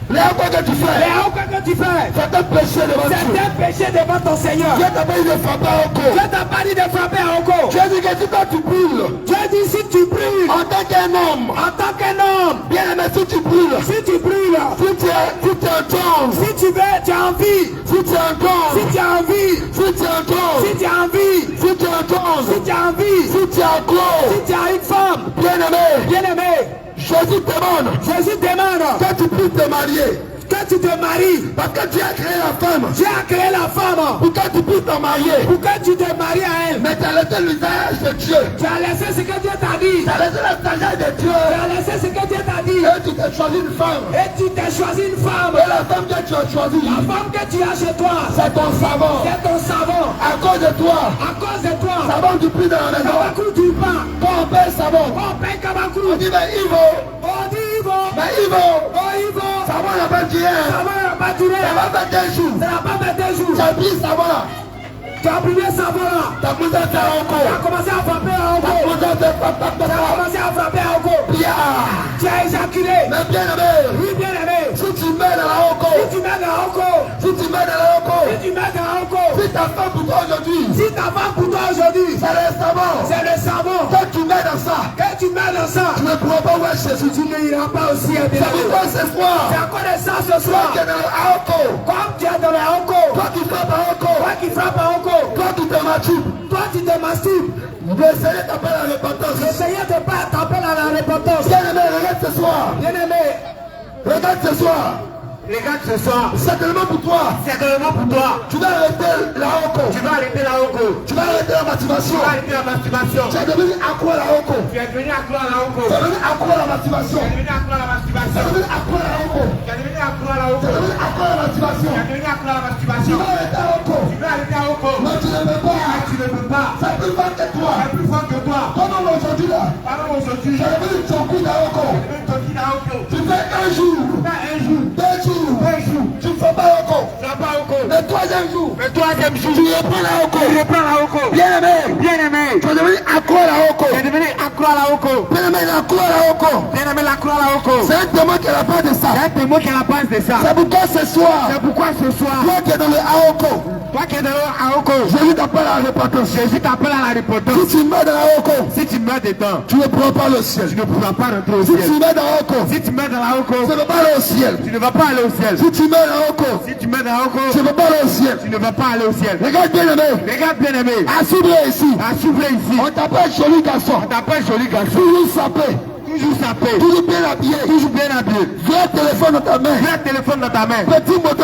Les corps que tu fais. les Oko que tu fais, C'est un péché devant c'est Dieu. un péché devant ton Seigneur. Dieu t'a pas dit de frapper un corps. Dieu t'a pas dit de frapper à Oko. Dieu dit que si toi tu brûles, Dieu dit si tu brûles, en tant qu'un homme, en tant qu'un homme, bien aimé, si tu brûles, si tu brûles, si tu es un homme, si tu veux, tu as envie, si tu es un homme, si tu as envie, si tu es un homme, si tu as envie, si tu es un homme, si tu as envie, si tu es un corps, si tu as une femme, bien aimé, bien aimé, Jésus demande Jésus demande que tu puisses te marier. que tu te maries. Parce que Dieu a créé la femme Dieu a créé la femme pour que tu puisses te marier. pour que tu te maries à elle. Mais tu as laissé l'usage de Dieu. Tu as laissé ce que Dieu t'a dit. Tu as laissé la sagesse de Dieu. Tu as laissé ce que Dieu t'a dit. Et tu t'es choisi une femme. Et tu t'es choisi une femme. Et la femme que tu as choisie, La femme que tu as chez toi, c'est ton savon. c'est ton savon. À cause de toi, À cause de toi, savon du prix dans la maison. Kabakou du pain. Quand on paye savon, On paye Kabakou. on dit mais Ivo, On dit Ivo. mais Ivo, Oh Ivo. savon n'a pas dit rien. Savon n'a pas duré. Ça va faire 2 jours. Ça n'a pas fait 2 jours. Tu as pris savon là. Tu as brûlé savon là. Tu as commencé à faire un Tu as corps. commencé à frapper à Tu as Oko. commencé à faire papa. Tu as commencé à frapper à Oko. Bien. Tu as éjaculé. Mais bien aimé, Oui, bien aimé. si tu mets dans la Oko, Si tu mets dans Oko, si tu mets dans la Oko, si tu mets dans Oko, si ta femme pour toi aujourd'hui, si ta femme pour toi aujourd'hui, c'est le savon. c'est le savon. Quand tu mets dans ça, Quand tu mets dans ça, tu ne pourras pas voir Jésus. tu n'iras pas aussi à bien. C'est pourquoi ce soir, C'est encore de ça ce toi soir. qui es dans la Oko, Comme tu es dans la Oko, toi qui frappes à Oko, toi qui frappes à Oko, toi qui te masturbes, toi qui te masturbes, le Seigneur t'appelle à la repentance. le Seigneur t'appelle à la repentance. Bien aimé, regarde ce soir. Bien aimé, Regarde ce soir. regarde ce soir. C'est tellement pour toi. C'est vraiment pour toi. Tu vas arrêter la Oko. Tu vas arrêter la Oko. Tu vas arrêter la masturbation. Tu vas arrêter la masturbation. Tu es devenu accro à la Oko. Tu es devenu accro à la Oko. Tu es devenu accro à la masturbation. Tu es devenu accro à la Tu es masturbation. devenu accro à la Oko. Tu es devenu accro à la Tu Oko. es devenu accro à la masturbation. Tu es devenu accro à la Tu masturbation. vas arrêter la Oko. Tu vas arrêter la Oko. Mais tu ne veux pas. Tu ne peux pas. C'est plus fort que toi. C'est plus fort que toi. Ton homme aujourd'hui là. Pardon aujourd'hui. Tu es devenu Tchokou de la Oko. Tu veux toquer la Oko. Tu fais un jour. Fais un jour. 2 jours. 2 jours. Tu ne fais pas la Oko. Tu n'as pas Oko. Le 3e jour. Le 3e jour. Tu reprends la Oko. Tu reprends la Oko. Bien aimé. Bien aimé. Tu es devenu accro à la Oko. Tu es devenu accro à la Oko. Bien aimé, accro à la Oko. Bien aimé, l'accro à la Oko. C'est un témoin qui n'a pas de ça. C'est un témoin qui a la base de ça. C'est pourquoi ce soir, C'est pourquoi ce soir, toi qui es dans le Aoko, toi qui es dans la Oko, Jésus t'appelle à la repentance. Jésus t'appelle à la repentance. Si tu meurs dans la Aoko, Si tu meurs dedans, tu ne pourras pas le ciel. tu ne pourras pas rentrer au Si tu ciel. meurs dans la Aoko, Si tu meurs dans la Oko, tu ne vas pas aller au ciel. tu ne vas pas aller au ciel. Si tu meurs dans la Aoko, Si tu meurs dans la Oko, tu ne vas pas aller au ciel. tu ne vas pas aller au ciel. Regarde bien aimé, Regarde bien aimé, assouvez ici. à s'ouvrir ici. On t'appelle joli garçon. On t'appelle joli garçon. Toujours sapé, Toujours sapé, toujours bien habillé. toujours bien habillé. Vieux téléphone dans ta main. Viens téléphone dans ta main. Petit moto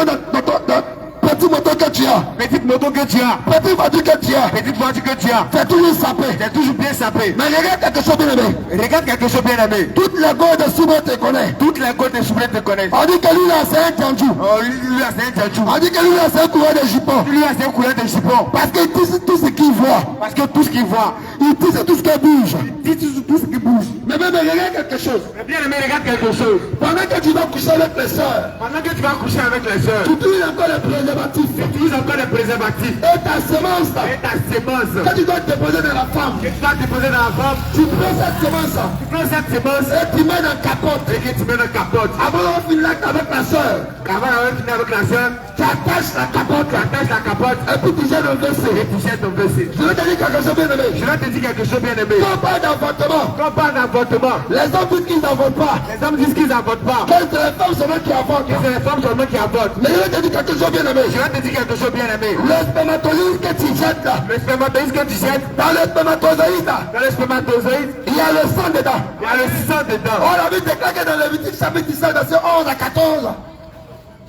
petit moto que tu as. Petite moto que tu as, Petite voiture que tu as. petite voiture que tu as, C'est toujours sapé. c'est toujours bien sapé. Mais regarde quelque chose bien aimé. Regarde quelque chose bien aimé. Toutes les gosses de Soubou te connaissent. Toutes les côtes de Soubré te connaissent. On dit que lui là c'est un tchandjou. Oh, lui là c'est un tchatchou. On dit que lui là c'est un coureur de jupon. Lui là c'est un couleur de chipon. Parce qu'il tisse tout ce qu'il voit. Parce que tout ce qu'il voit, Il tisse tout ce qui bouge. dit tout ce qui bouge. Mais même regarde quelque chose. Mais bien aimé, regarde quelque chose. Pendant que tu vas coucher avec les soeurs, Pendant que tu vas coucher avec les sœurs, tu utilises encore les préservatifs. préservatifs. Tu utilises encore des préservatifs. Et ta semence, Et ta semence, que tu dois déposer dans la femme, que tu vas déposer dans la femme, tu prends cette semence tu prends cette semence et tu mets dans la capote. et que tu mets dans la capote. Avant d'avoir fini l'acte avec la soeur, Avant d'avoir fini avec la soeur, tu attaches la capote. tu attaches la capote Et puis tu jettes dans le et WC. tu jettes ton WC. Je vais te dire quelque chose, bien aimé. Je vais te dire quelque chose, bien aimé. Quand on parle d'avortement, Quand on parle d'avortement, les hommes disent qu'ils n'avortent pas. les hommes disent qu'ils n'avortent pas. Que c'est les femmes seulement qui avortent. Que c'est les femmes seulement qui avortent. Mais je vais te dire quelque chose, bien aimé. Je vais te dire quelque chose, bien aimé. Le spermatozoïde que tu jettes là, Le spermatozoïde que tu jettes, dans le spermatozoïde là, dans le spermatozoïde, il y a le sang dedans. il y a le sang dedans. On a vu déclaré dans Lévitique chapitre 17, verset 11 à 14.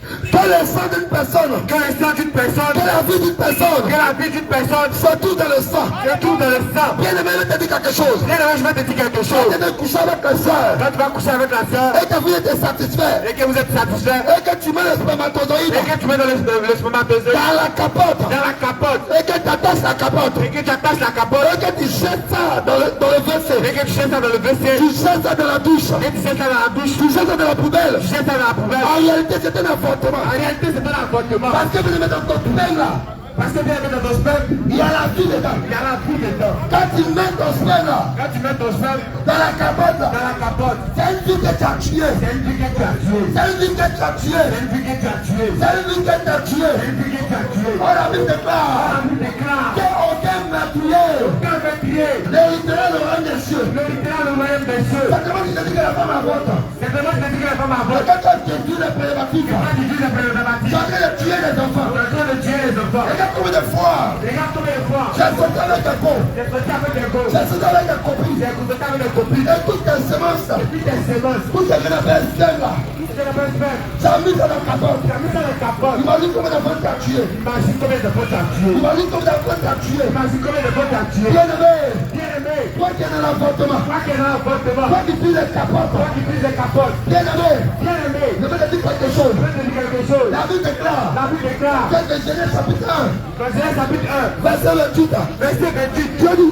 Que le sang d'une personne, Que le sang d'une personne, que la vie d'une personne, que la vie d'une personne, se trouve dans le sang. se trouve dans le sang. Bien aimé, je vais te dire quelque chose. Bien aimé, je vais te dire quelque chose. Tu es couché avec la soeur Quand tu vas coucher avec la soeur et que vous êtes satisfait et que vous êtes satisfait et que tu mets le spermatozoïde et que tu mets dans le spermatozoïde dans la capote dans la capote et que tu attaches la capote et que tu attaches la capote et que tu jettes ça dans le WC, et que tu jettes ça dans le WC tu jettes ça dans la douche, et tu jettes ça dans la douche, tu jettes ça dans la poubelle. tu jettes ça dans la poubelle. En réalité, c'est un avortement. En réalité, c'est un avortement. Parce que vous le mettez dans ton sperme là, Parce que bien aimé, dans ton sperme, il y a la vie dedans. il y a la vie dedans. Quand tu mets ton sperme là, Quand tu mets ton sperme dans la capote là, dans la capote, c'est une vie que tu as tuée. c'est une vie que tu as tuée. C'est une vie que tu as tuée. C'est une vie que tu as tuée. C'est une vie que tu as tuée. C'est une vie que tu as tuée. On a vu déclare La Bible déclare qu'aucun meurtrier aucun meurtrier n'héritera le royaume des cieux. ne héritera le royaume des cieux. Simplement, je te dis que la femme avorte. C'est vraiment que je dis que la femme Mais avorte. quand tu as tué les préservatifs, Quand tu dis le tu préservatif, es en train de tuer les enfants. tu es en train de tuer les enfants. Regarde combien de fois Regarde combien de fois j'ai sauté avec un pot, j'ai sauté avec des gosses, j'ai sauté avec un copine, j'ai sauté avec des copines, et toutes tes semences, puis tes semences, tout ce que j'appelle sperme là, c'est la bonne sperme. ça a mis dans la capote. Tu as mis ça dans le capote. Imagine combien d'enfants tu as tué. Imagine combien de fois tu as tué. Imagine combien d'enfants tu as tué. Imagine combien de fois tu as tué. Bien aimé, Bien aimé, toi qui es dans l'avortement, toi qui es dans l'avortement, toi qui tues les capotes, toi qui prises les capotes, bien aimé, bien aimé, je vais te dire quelque chose. je vais te dire quelque chose. La Bible déclare, La Bible déclare, que Genèse chapitre 1, dans Genèse chapitre 1, verset 28, verset 28, Dieu dit,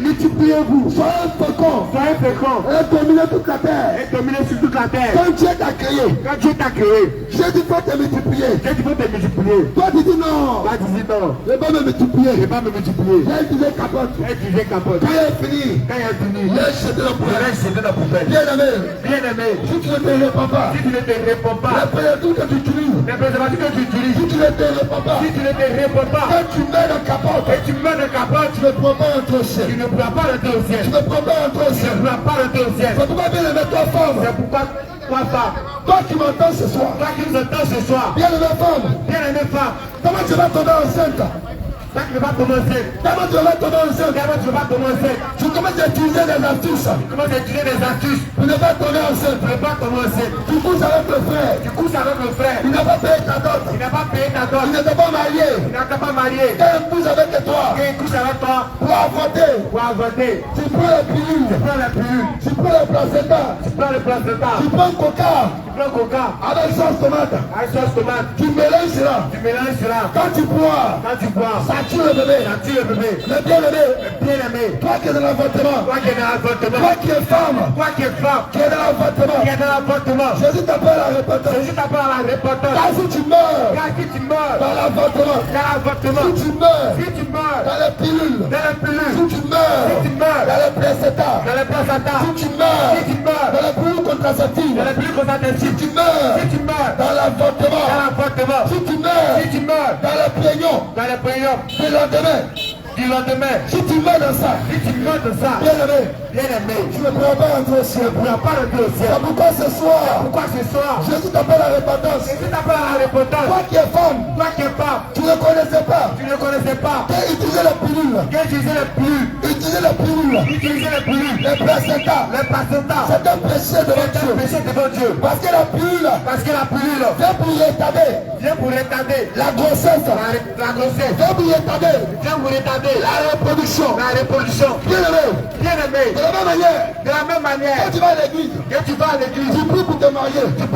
multipliez-vous, soyez féconds, soyez féconds et dominez toute la terre. et dominez sur toute la terre. Quand Dieu t'a créé, Quand Dieu t'a créé, Dieu dit, faut te multiplier. Dieu tu peux te multiplier. Toi, tu dis non, Toi tu dis non, je ne vais pas me multiplier. je ne vais pas me multiplier. J'ai utilisé capote. Et tu viens capote. Quand il est fini, Quand il a fini, il est jeté dans la je poubelle. vais jeter dans la poubelle. Bien aimé, Bien aimé, si tu ne te réponds pas, si tu ne te réponds pas, les préservatifs que tu utilises, les préservatifs que tu utilises, si tu ne te réponds pas, si tu ne te réponds pas, quand tu mets dans capote, et tu mets de capote, tu ne prends pas entrer au tu ciel. ne pourras pas rentrer au ciel. Tu ne prends pas entrer au Tu ciel. ne pourras pas rentrer au ciel. C'est pourquoi bien aimé, toi femme, C'est pourquoi, toi femme, toi qui m'entends ce soir, toi qui nous entends ce soir, bien aimé femme, bien aimé femme, comment tu vas tomber enceinte? toi qui ne vas pas commencer, Comment tu vas tomber enceinte? comment tu ne vas pas commencer, Tu commences à utiliser des astuces comment tu utilises des astuces pour ne pas tomber enceinte. pour ne pas commencer. Tu couches avec le frère, Tu couches avec le frère, il n'a pas payé ta dot, il n'a pas payé ta dot, il ne t'a pas marié. il n'a pas marié, Quand il couche avec toi, et il couche avec toi pour avorter, pour avorter. tu prends la pilule, Tu prends la pilule, tu prends le placenta, tu prends le placenta, tu prends coca tu prends coca, avec sauce tomate, avec sauce tomate, tu mélanges cela. tu mélanges cela. Quand tu bois, Quand tu bois, ça tue le bébé. ça tue le bébé. Mais bien aimé, Bien aimé, toi qui es dans l'avortement, toi qui es dans l'avortement, toi qui es femme, toi qui es femme, qui es dans l'avortement, qui est dans l'avortement, Jésus t'appelle à répéter. Jésus t'appelle à la repentance. Car si tu meurs Car si tu meurs dans l'avortement, dans l'avortement, si tu meurs si tu meurs dans les pilules, dans la pilule, si tu meurs si tu meurs dans les placenta, dans le placenta, si tu meurs si tu meurs dans les pilules contraceptives, dans la pilule contraceptive, si tu meurs si tu meurs dans l'avortement, dans l'avortement, si tu meurs si tu meurs dans les plaignons dans la prière du lendemain, du lendemain, si tu meurs dans ça, si tu meurs de ça, bien aimé, bien aimé, tu ne pourras pas entrer au ciel. tu ne pourras pas rentrer au ciel. C'est pourquoi ce soir, Pourquoi ce soir, Jésus t'appelle à repentance. Jésus t'appelle à la repentance. Toi qui es femme, Toi qui es femme, tu ne connaissais pas, tu ne connaissais pas, tu as utilisé la pilule, qui utilisait le plus, utilisé la pilule, utilisait le plus, les placenta, le placenta, c'est un péché devant c'est un Dieu. péché devant Dieu. Parce que la pilule Parce que la pilule vient pour retarder vient pour retarder la grossesse, la grossesse, vient pour retarder vient pour retarder la reproduction. la reproduction. Bien aimé, Bien aimé, de la même manière, quand tu vas à l'église, tu pries pour te marier, tu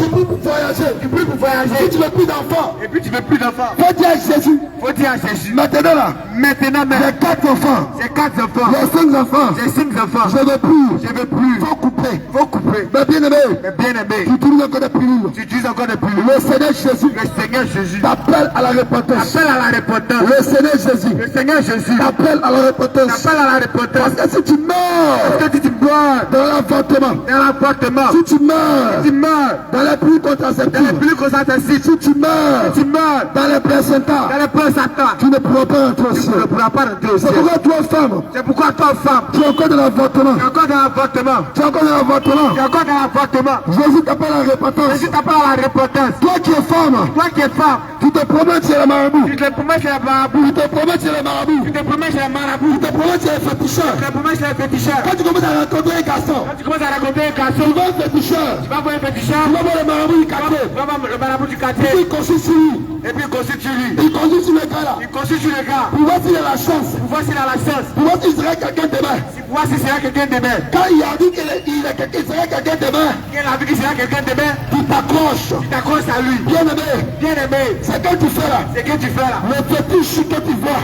pries pour voyager, si tu veux plus d'enfants, Et puis tu veux plus d'enfants. faut dire à Jésus. Faut dire à Jésus. Maintenant là, Maintenant même. les 4 enfants, J'ai 4 enfants. les 5 enfants, J'ai 5 enfants. je veux plus. Je veux plus. Faut couper. Faut couper. Mais bien aimé, Mais bien aimé. tu utilises encore des pilules. Tu utilises encore des pilules. Le Seigneur Jésus Le Seigneur Jésus t'appelle à la repentance. appelle à la repentance. Le Seigneur Jésus Le Seigneur Jésus t'appelle à la repentance. appelle à la Parce repentance. que si tu meurs Parce que tu bois dans l'avortement, dans l'appartement, si tu meurs tu meurs dans les pluies dans les contraceptives, plus concentrés, si tu meurs tu meurs dans les placentas, dans les plans Satan, tu ne pourras pas entrer au tu ciel. ne pourras pas rentrer au C'est ciel. pourquoi toi, femme, C'est pourquoi toi, femme, tu es encore dans l'avortement. tu es encore dans l'avortement. Tu es encore dans l'avortement. Tu es encore dans l'avortement. Jésus t'appelle à la repentance. Jésus t'appelle à la repentance. Toi qui es femme, Toi qui es femme, tu te promets chez le marabout. tu te promets chez la marabout. Tu te promets chez le marabout. Tu te promets chez la marabout. Tu te promets chez le féticheur. Tu te promets chez les féticheurs. Quand tu commences à rencontrer un garçon, Quand tu commences à raconter un garçon, tu vas au féticheur. tu vas voir un féticheur, Tu vas voir le marabout du tu quartier. vas voir le marabout du quartier, Il consulte sur lui. et puis il constitue lui. Il consulte sur le gars là. Il constitue le gars. Pour voir s'il a la chance. Pour voir s'il a la chance. Pour voir s'il serait quelqu'un demain. Pour voir si c'est quelqu'un demain. Quand il a dit qu'il est quelqu'un, il serait quelqu'un demain, Quel a vu qu'il sera quelqu'un demain, tu t'accroches. tu t'accroches à lui. Bien aimé, Bien aimé, c'est que tu fais là. c'est que tu fais là. Le fétiche que tu vois.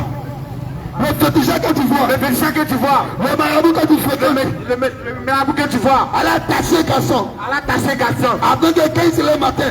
Le féticheur que tu vois. Le féticheur que tu vois, Le marabout que tu fréquentes. le marabout que tu vois, Elle a taché garçon. à la taché garçon, Avec quelqu'un, il se lève matin.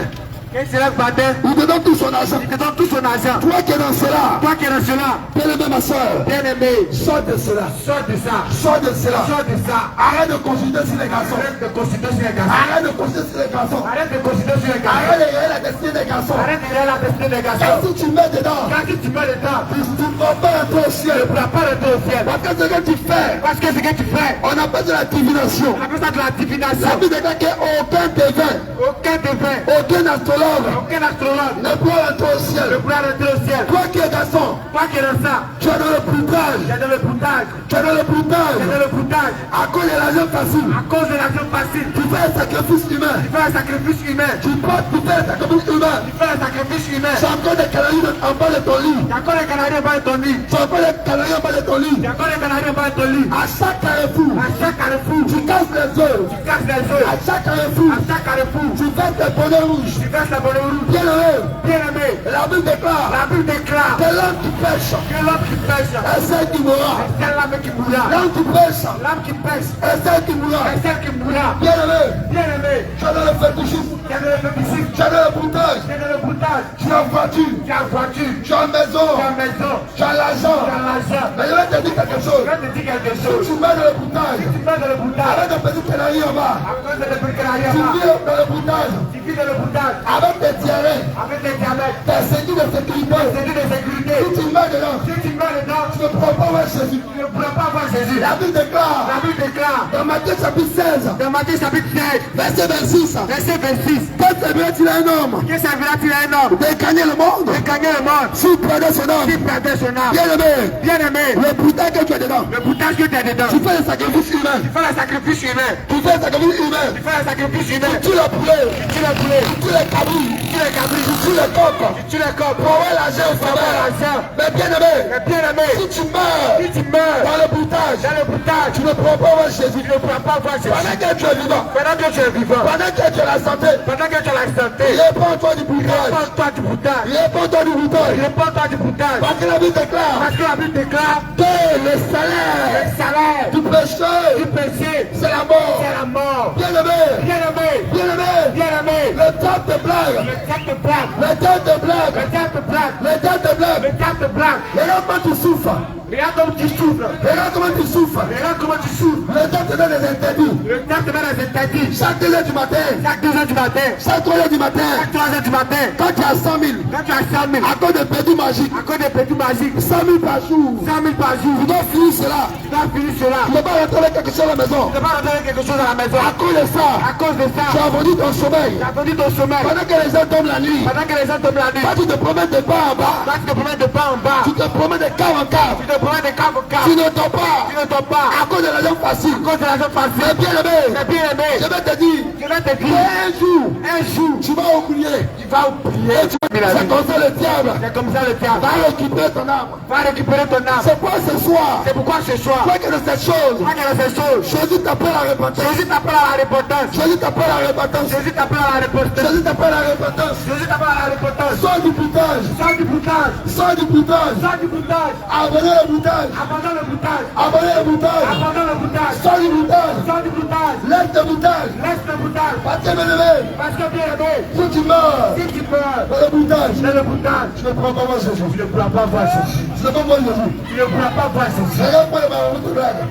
quand il se lève matin, Il te donne tout son argent. il te donne tout son argent. Toi qui es dans cela, Toi qui es dans cela, bien aimé ma soeur, bien aimé, sors de cela. sors de ça. Sors de cela. Sors de ça. Arrête de consulter sur les garçons. Arrête de consulter sur les garçons. Arrête de consulter sur les garçons. Arrête de consulter sur les garçons. Arrête de regarder la destinée des garçons. Arrête de regarder la destinée des Car garçons. si tu mets dedans, Quand tu mets le temps, tu ne vas pas entrer au tu ciel. ne pourras pas rentrer au ciel. Parce que ce que tu fais, Parce que ce que tu fais, on appelle de la divination. on appelle ça de la La divination. Bible déclare qu'aucun devin, Aucun devin, aucun astrologue aucun astrologue ne peut rentrer au ne ciel. pourra rentrer au ciel. Toi qui es garçon, Toi qui es dans ça, tu es dans le poutage. tu es dans le poutage. Tu es dans le Tu es poutage. dans le poutage. À cause de l'argent facile. À cause de l'action facile, Tu fais un sacrifice humain. tu fais un sacrifice humain. Tu fais un sacrifice humain. Tu fais un sacrifice humain. Tu as encore des canaries en bas de ton lit. Tu as encore les canadiens par ton lit. Tu as encore des canaries en bas de ton lit. Tu as encore les canadiens par ton lit. À chaque carrefour, À chaque carrefour, tu casses les œufs. tu casses les À œufs. chaque carrefour, À chaque carrefour, tu fais des bonnets rouges. tu casses la bonne roue. Bien aimé, Bien aimé, la Bible déclare la Bible déclare que l'homme qui pêche que l'homme qui pêche, est celle qui mourra. c'est l'âme qui mourra. L'homme qui pêche L'âme qui pêche, est celle qui mourra. c'est celle qui mourra. Bien aimé, Bien aimé, tu es dans le fétichisme, tu es dans le féminicide, tu es dans le poutage, tu es dans le poutage, tu es en voiture, tu as voiture, tu es en maison, tu as maison, tu as l'argent. tu as l'argent. Mais je vais te dire quelque chose. Je te dis quelque Si chose. tu mets dans le poutage, Tu vas dans le poutage, avec des petites canaries en bas, à cause de la tu précarité, vis dans le poutage, tu vis dans le poutage, avec des diarrhées, avec des diamètres, des ceintures de sécurité. c'est de sécurité. Si tu mets dedans, Si tu mets dedans, tu ne pourras pas voir Jésus. tu ne pourras pas voir Jésus. La Bible déclare, La Bible déclare, dans Matthieu chapitre 16, dans Matthieu chapitre 16, verset 26, verset 26, quand servira-t-il à un homme que servira-t-il à un homme de gagner le monde de gagner le monde s'il perdait son âme? s'il perdait son âme? Bien aimé, Bien aimé, le poutage que tu es dedans, le poutage que tu as dedans, tu fais le sacrifice humain, tu fais le sacrifice humain, tu fais le sacrifice humain, tu fais le sacrifice humain, tu le poulet, tu le poulet, tu le cabri, tu le cabri, tu le coq, tu le corps, pour avoir l'argent au pour avoir faveur. l'argent. Mais bien aimé, Mais bien aimé, si tu meurs si tu meurs dans le poutage, dans le poutage, tu ne pourras pas voir Jésus. tu ne pourras pas voir Jésus. Pendant que tu es vivant, Pendant que tu es vivant, pendant que tu as la santé, pendant que tu as la santé, réponds-toi du poutage. réponds-toi du poutage, Réponds-toi du poutage. réponds-toi du poutage. Parce que la Bible déclare Parce que la Bible déclare que le le salaire salaire du pécheur, du péché, c'est la mort. c'est la mort. Bien aimé, Bien aimé, bien aimé, bien aimé, le temps te blague, le temps te blague, le temps te blague, le temps te blague, le temps te blague. le temps te blague. Regarde comment tu souffres, Regarde comme tu souffres, regarde comment tu souffres. regarde comment tu souffres. Le temps te donne des interdits. Le temps te met dans un interdit. Chaque 2 heures du matin, Chaque 2 heures du matin, chaque 3 heures du matin, chaque 3 heures du matin, quand tu as 100 000, quand tu as 100 000, à cause de pédou magique, à cause des pédous magiques, 100 000 par jour, 100 000 par jour, tu dois finir cela. tu dois finir cela. Tu ne peux pas rentrer avec quelque chose à la maison. Tu ne peux pas redonner quelque chose à la maison. À cause de ça, À cause de ça, tu as vendu ton sommeil. tu as vendu ton sommeil. Pendant que les gens tombent la nuit, Pendant que les gens tombent la nuit, toi tu te promènes de bas en bas, toi tu te promènes de bas en bas, tu te promènes de cave en cave. tu te promènes de cave en cave. Tu ne dors pas. Tu ne dors pas. À cause de l'argent facile. À cause de l'argent facile. Mais bien aimé. Mais bien aimé. Je vais te dire. Je vais te dire. Un jour, tu vas oublier. Tu vas oublier. C'est comme ça le diable. C'est comme ça le diable. Va récupérer ton âme. Va récupérer ton âme. C'est pourquoi ce soir. C'est pourquoi ce soir. Quoi que de cette chose. Quoi que de ces choses. Jésus t'appelle à la repentance. Jésus t'appelle à la repentance. Jésus t'appelle à la repentance. Jésus t'appelle à la repentance. Jésus t'appelle à la repentance. Jésus t'appelle à la repentance. Sors du boutage. Sors du boutage. Sors du boutage. Sors du boutage. Abandonne le boutage. Abandonne le boutage. Abandonne le boutage. Abandonne le boutage. Sors du boutage. Sors du boutage. Laisse le boutage. Laisse le boutage. Parce que bien aimé. Parce que bien aimé. Si tu meurs Si tu meurs dans le boutage, dans le boutage, tu ne pourras pas voir Jésus. tu ne pourras pas voir Jésus. Tu ne peux pas voir Jésus. Tu ne pourras pas voir Jésus. Regarde pas le barabout de blague.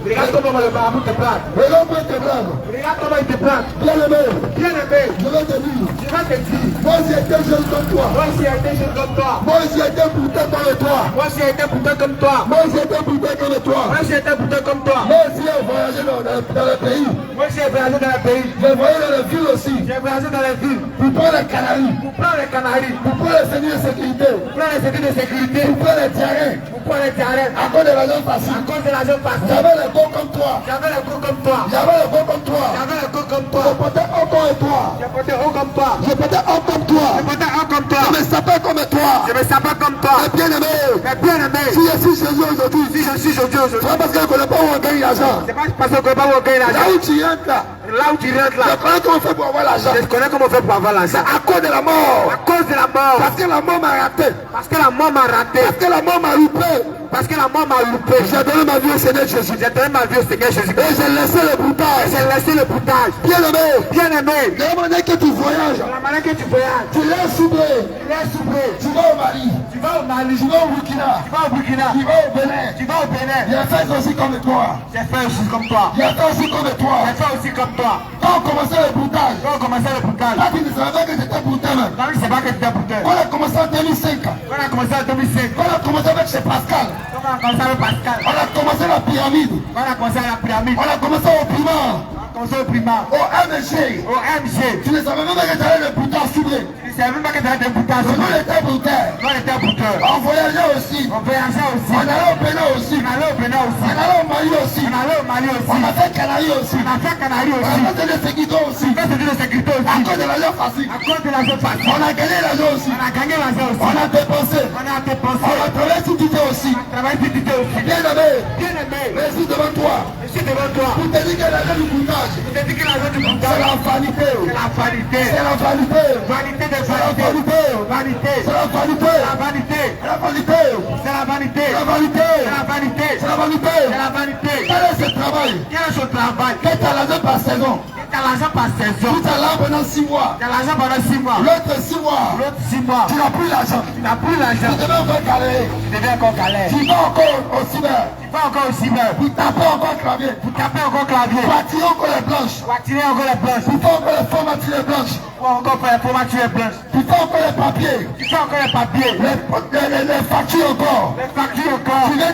Regarde comment le marabout te plaque. Regarde pas tes blagues. Regarde comment il te plaque. Bien aimé. Bien aimé. Je vais te dire. Je vais te dire. Moi j'ai été jeune comme toi. Moi aussi j'ai été jeune comme toi. Moi j'ai été bouté comme toi. Moi aussi j'ai été bouté comme toi. Moi j'ai été bouté comme toi. Moi aussi j'ai été bouté comme toi. Moi aussi j'ai voyagé dans le pays. Moi aussi j'ai voyagé dans le pays. J'ai voyagé dans les villes aussi. J'ai voyagé dans les villes. Pour prendre les Canaries. Pour prendre les Canaries. Pour prendre les séries de sécurité. Pour prendre les sécurités de sécurité. Pour prendre les terrains. Pour prendre les terrains. À cause de l'argent facile. À cause de l'argent facile. J'avais les gros comme toi. J'avais les coups comme toi. J'avais les gros comme toi. J'avais les coups comme Je toi. portais encore et toi. J'ai porté haut comme toi. Je portais un comme toi. J'ai porté haut comme toi. Je me sapais comme toi. Je me savais comme toi. Mais bien aimé. Mais bien aimé. Si je suis Jésus aujourd'hui, Si je suis Jésus aujourd'hui. c'est pas parce que je ne connais pas où on gagne l'argent. C'est pas parce que pas où gagner Là l'argent. où tu rentres là, Là où tu rentres je là. connais comment on fait pour avoir l'argent. Je connais comment on fait pour avoir l'argent. À cause de la mort. À cause de la mort. Parce que la mort m'a raté. Parce que la mort m'a raté. Parce que la mort m'a loupé. Parce que la mort m'a loupé. J'ai donné ma vie au Seigneur Jésus. J'ai donné ma vie au Seigneur Jésus. Et j'ai laissé le boutage. J'ai laissé le boutage. Bien aimé. Bien aimé. De la manière que tu voyages, De la manière que tu voyages. tu laisses soubrer. Tu laisses s'ouvrir. Tu vas au Mali. Tu vas au Mali. Tu vas au Burkina. Tu vas au Burkina. Tu vas au Bénin. Tu vas au Bénin. Il a fait aussi comme toi. J'ai fait aussi comme toi. Il a fait aussi comme toi. J'ai fait aussi comme toi. Quand on commençait le boutage, Quand on commençait le boutage. là tu ne savais pas que j'étais bouté même. Quand je sais pas que tu étais bouteille. On a commencé en 2005. Quand on a commencé en 2005. On a commencé avec chez Pascal. Quand on a commencé avec Pascal. On a commencé la pyramide. Quand on a commencé à la pyramide. On a commencé au primaire. On a commencé au primaire. Au MG. Au MG. Tu ne savais même pas que j'allais le boutage soudé. Tu ne savais même pas que tu avais des boutages. Parce qu'on était bouté. Quand on était bouteur. On voyageait aussi. On voyageait aussi. On allait au Bénin aussi. On allait au Bénin aussi. On allait au Mali aussi. On allait au Mali aussi. On a fait Canaries aussi. On a fait Canaries On aussi. a fait des séquitons aussi. On a fait de sécurité À aussi. cause de l'argent facile. À cause de la zone facile. On a gagné l'argent aussi. On a gagné l'argent aussi. On a dépensé. On a dépensé. On a travaillé sur tout aussi. On a travaillé pour t'aider aussi. Bien aimé. Bien aimé. Mais ici devant toi. Je suis devant toi. Pour te dire que l'argent du boutage, Je t'ai dit que l'argent du c'est boutage, la vanité. c'est la vanité. C'est la vanité. Vanité de C'est la vanité. vanité. Vanité. C'est la vanité. La vanité. C'est la vanité. C'est la vanité. C'est la vanité. C'est la vanité. C'est la vanité. C'est la vanité. Quel est ce travail? Quel est son travail? Que tu as l'argent par saison. Tu as l'argent par saison. Tu as l'argent pendant 6 mois. Tu as l'argent pendant 6 mois. L'autre 6 mois. L'autre 6 mois. Tu n'as plus l'argent. Tu n'as plus l'argent. Tu devais encore galérer. Tu deviens encore galère. Tu vas encore au cyber. Tu vas encore au cyber. Pour taper encore clavier. Pour taper encore clavier. Pour attirer encore les blanches. Pour attirer encore les blanches. Pour faire encore les formatures blanches. Pour encore faire les formatures blanches. Pour faire encore les papiers. Tu fais encore les papiers. Les factures encore. Les factures encore. Tu viens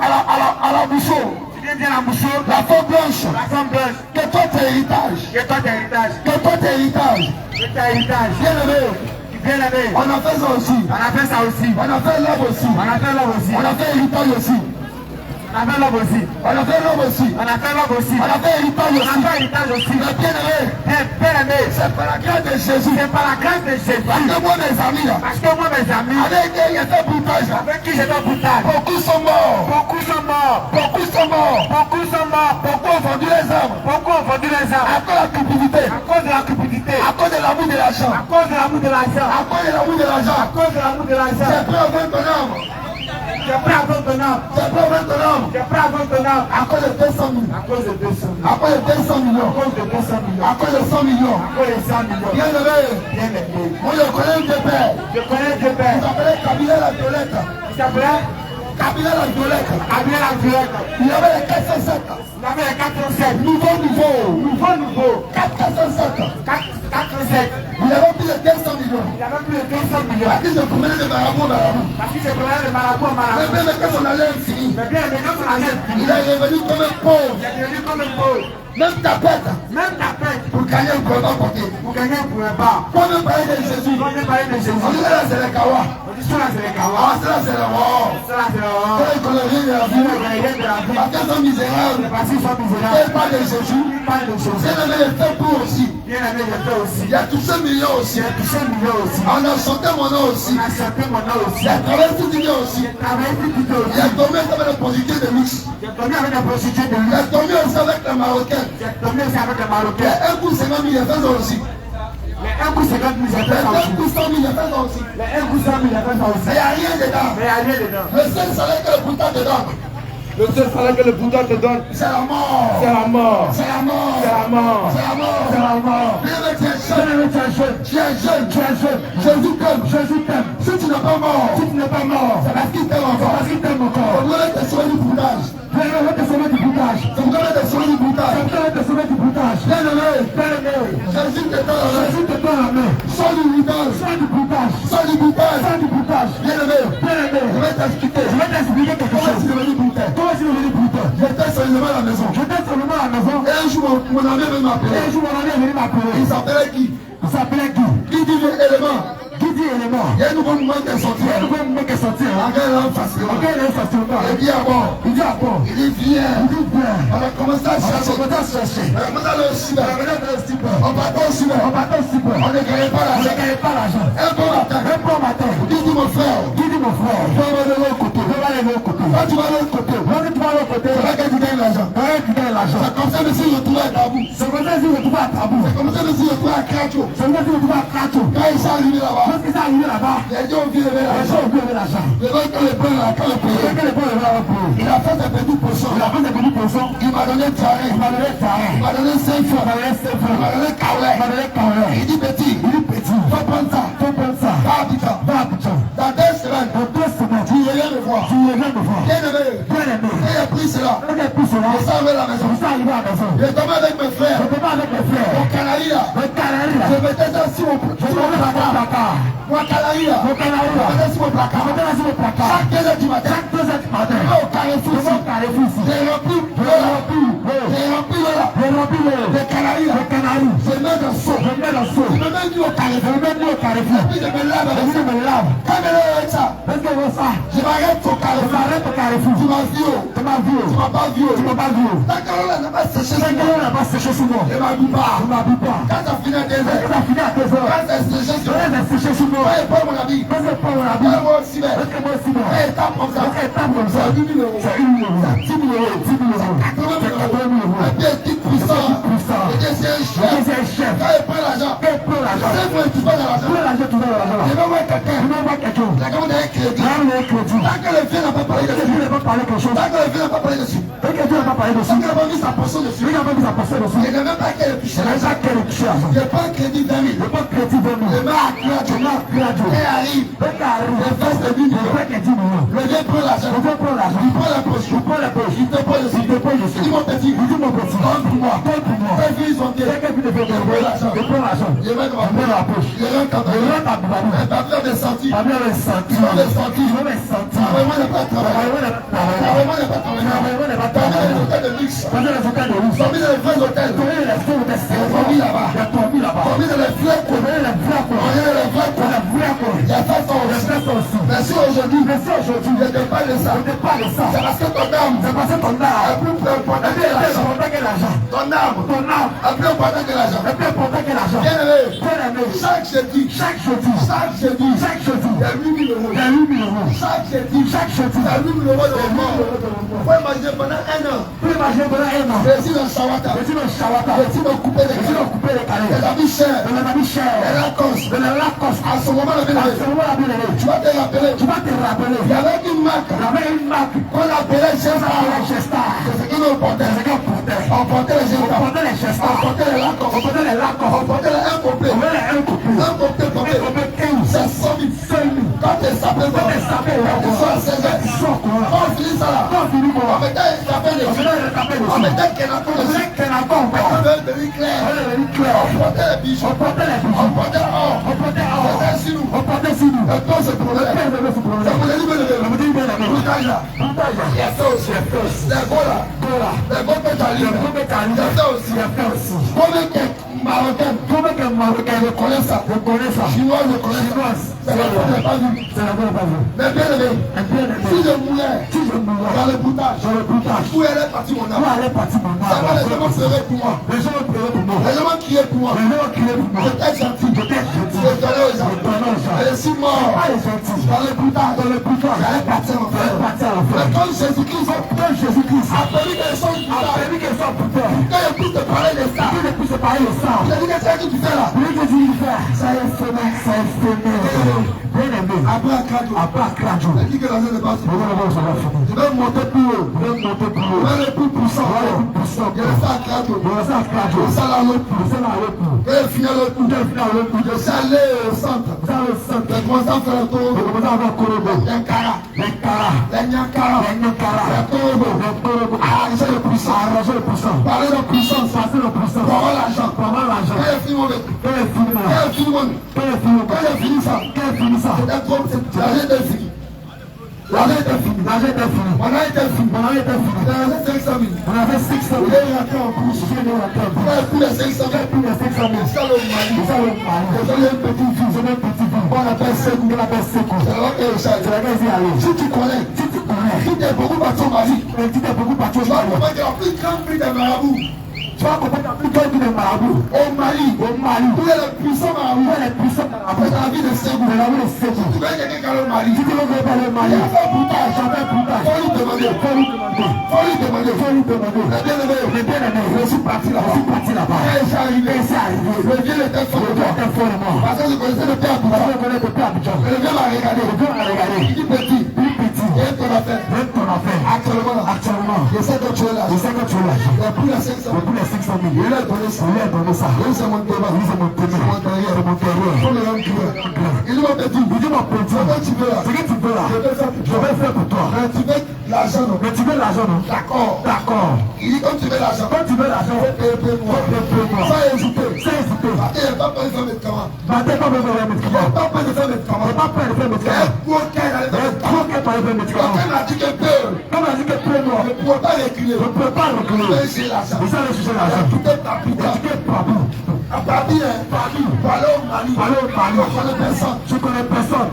à la mousseau. Tu viens dire la mousseau. La femme blanche. La femme blanche. Que toi t'es héritage. Et toi t'es héritage. Que toi t'es héritage. Et t'es héritage. Bien aimé. Bien aimé. On a fait ça aussi. On a fait ça aussi. On a fait l'homme aussi. On a fait l'homme aussi. On a fait héritage aussi. On a fait l'homme aussi. On a fait l'homme aussi. On a fait l'homme aussi. On a fait héritage On a aussi. fait héritage aussi. Mais bien aimé. Bien aimé. C'est par la grâce de Jésus. C'est par la grâce de Jésus. Parce que moi mes amis là. Parce que moi mes amis. Avec qui il y a fait boutage là. Avec qui j'étais au boutage. Beaucoup sont morts. Beaucoup sont morts. Beaucoup sont morts. Beaucoup sont morts. Beaucoup ont vendu les armes. Beaucoup ont vendu les armes. À cause de la cupidité. À cause de la cupidité. À cause de l'amour de l'argent. À cause de l'amour de l'argent. À cause de l'amour de l'argent. À cause de l'amour de l'argent. C'est prêt à vendre ton âme. J'ai pris à vendre ton âme. C'est prêt à vendre ton âme. J'ai pris à vendre ton âme. À cause de 200 000. À cause de 200 000. À cause de 200 millions. À cause de 200 millions. À cause de 100 millions. À cause de 100 millions. Bien aimé. Bien aimé. Moi je connais un deux pères. Je connais deux Il pères. s'appelait Kabila la Violette. Il s'appelait Kabila la Violette. Abel la Violette. Il avait les 407. Il avait les 407. Nouveau niveau. Nouveau. 407. 407. Il avait plus de 200 millions. Il avait plus de 200 millions. Parce qu'il se promenait de marabout en marabout. Parce qu'il se prenait de marabout en Mais marabout. même quand on allait fini, Mais bien, mais quand on a fini, il est revenu comme un pauvre. il est devenu comme un pauvre. Même ta pète. Même ta pète, Pour gagner un combat porté. pour gagner un pouvoir pas. Quand on parlait de Jésus, Quand on parlait de Jésus, on dit là c'est le kawa. on dit ça là c'est les kawas. Ah, ça c'est le roi. Ça là c'est le roi. Quand il connaît rien de la vie. Parce qu'ils sont misérables. Ils parlent de Jésus. Bien-aimé, il fait pour aussi. Il a touché millions aussi. On a chanté mon nom aussi. Il a travaillé tout le aussi. Il a tombé avec la prostituée de luxe. Il a tombé aussi avec la marocaine. Il a un coup 50 000, il a fait ça aussi. Un coup 50 000, il a fait ça aussi. Mais il n'y a rien dedans. Le seul salaire que le Bouddha te donne. Le seul salaire que le Bouddha te donne, c'est la mort. C'est la mort. C'est la mort. C'est la mort. C'est la mort. C'est la mort. Tu es jeune. Jésus t'aime. Si tu n'es pas mort, c'est parce qu'il t'aime encore. On doit te sauver du bouddhage. On doit te sauver du bouddhage. Bien-aimé. Jésus te donne la main. Sors du bouddhage. Bien-aimé. Je vais t'expliquer comment tu deviens bouddhage. J'étais seulement à la maison. Et un jour, mon ami est venu m'appeler. Il s'appelait qui? Qui dit élément? Il y a un nouveau mouvement qui est sorti. Il dit à bord. Il dit viens. On a commencé à chercher. On a commencé à le cyber. On partait au cyber. On ne gagnait pas l'argent. Un bon matin. Il dit mon frère. Va aller de l'autre côté. Quand tu vas de l'autre côté. C'est là que tu gagnes l'argent. C'est comme ça que si je retrouve à Tabou. C'est comme ça que si je retrouve à Krato. Quand il s'est arrivé là-bas. Il a dit on vient lever l'argent. Le mec quand le prend là, il a fait des petites poissons. Il m'a donné taré. Il m'a donné 5 francs. Il m'a donné carré. Il dit petit. Va prendre ça. Va à Abidjan. Dans 2 semaines. Tu reviens me voir. Bien-aimé. Il a pris cela. Il s'est arrivé à la maison. Il est tombé avec mes frères. Au Canari là. Je mettais ça sur mon placard. Moi Canari là. Je mettais sur mon placard. Chaque 2 heures du matin. Au Carrefour. J'ai rempli le Canari là. Je mets dans le seau. Je me mets au Carrefour. Et puis je me lave avec ça. Quand je me lave avec ça, je m'arrête au Carrefour. Tu m'as vu. Tu m'as pas vu. Ta carotte n'a pas séché sur moi. Je m'habille pas. Quand ça finit à 2 heures. Quand ça séché sur moi. Quand pas mon habit. Quand moi aussi. Et tape comme ça. C'est 8 000 €. 10 000 €. 80 000 €. Un petit puissant. C'est un chef. Quand il prend l'argent. C'est vrai, tu vas dans l'argent. Je vais voir quelqu'un. La commande est crédit. Tant que le vieux n'a pas parlé dessus. Tant que le vieux n'a pas parlé dessus. Tant qu'il n'a pas mis sa portion dessus. Il n'a même pas qu'elle touche. Il n'y a pas un crédit 20 000. Le mec et arrive. Il fait ses 10 millions. Le vieux prend l'argent. Il prend la poche. Il te pose dessus. Il dit mon petit. Donne pour moi. Fais vu son pied. Il prend l'argent. Il met dans ma poche. Il rentre à ma ta fleur des sentis. Tu vas les sentir. Vraiment n'est pas travaillé. T'as mis les hôtels de luxe. T'as mis les vrais hôtels. T'as mis là-bas. T'as mis les vrais cours. Il y a ça aussi. Merci aujourd'hui. Je ne pas de ça. C'est parce que ton âme est plus importante que l'argent. Ton âme est plus importante que l'argent. Bien aimé. Chaque jeudi. Il y a 8 000 €. Chaque jeudi. Il y a 8 000 € de repas. Vous pouvez manger pendant 1 an. Je suis dans Shawata. Je suis dans couper les carrés. Les habits chers. Les Lacoste. À ce moment-là, tu vas te rappeler. Il y avait une marque. Qu'on appelait Gesta. C'est ce qu'ils nous portaient. On portait les Gesta. On portait les Lacoste. On portait les incomplet. C'est 100 000. Quand tu es sapé, tu sors à 16 heures. On finit ça là. On mettait un sapé dessus. On mettait un Kenaton dessus. On devait devenir clair. On portait les bijoux. On portait l'or. C'était sur nous. Et toi, c'est pour le. Ça vous dit, il y a ça aussi. Les gars là. Il y a ça aussi. Combien de Marocains reconnaissent ça? Chinois reconnaissent ça. C'est pas vu. Mais bien aimé, si je mourais dans le boutage, où elle est partie mon âme? Ça va, les gens seraient pour moi. Les gens vont crier pour moi. Peut-être gentil. Je donnais aux gens. Elle est si morte. Dans le boutage. Elle est partie en fait. Mais comme Jésus-Christ a permis qu'elle sorte du boutage, quand il puisse te parler de ça, je dis que c'est ce que tu fais là. Ça est fini. Après Akradjo. Elle dit que la zone est pas finie. Je vais monter plus haut. Je vais aller plus puissant. Je vais faire Akradjo. Ça là l'autre. Je vais finir l'autre. Je suis allé au centre. J'ai commencé à faire le tour. Les Nyankara. Arranger le puissant. Parler de puissance. Pour avoir l'argent. Quand j'ai fini mon vécu. Quand j'ai fini ça. L'argent était fini. On a été fini. L'argent était fini. 500 000. On avait 600 000. Il est rentré en bouche. On a pris les 500 000. Ça le Mali. J'ai un petit fils. On appelle Sekou. C'est là que je charge. Si tu connais. Si tu es beaucoup parti au Mali. Tu vas comprendre qu'il y a plus grand prix des marabouts. Tu vas comprendre qu'il y a plus grand prix des marabouts. Au Mali. Où est le puissant marabout? Après la vie de Sekou. Tu veux quelqu'un qui a le Mali. Il a fait boutage. Faut lui demander. Les bien-aimés. Je suis parti là-bas. Quand je suis arrivé, le vieux était fort. Parce que je connaissais le père Abidjan. Le vieux m'a regardé. Il dit petit. Et ton affaire. Actuellement. Je sais que tu es là. Il a pris les 500 000. Il a donné ça. C'est mon débat. Il m'a dit, ce que tu veux là, je vais faire pour toi. Mais tu veux l'argent, non? D'accord. Il dit, comme tu veux l'argent, paye-moi. Sans hésiter. Il n'a pas peur de faire médicaments. Il n'a pas peur de faire médicaments. Quand il a dit que peur, je ne pourrais pas reculer. Je vais l'argent. Tout est tapis. À Paris, parler au Mali. Je connais personne.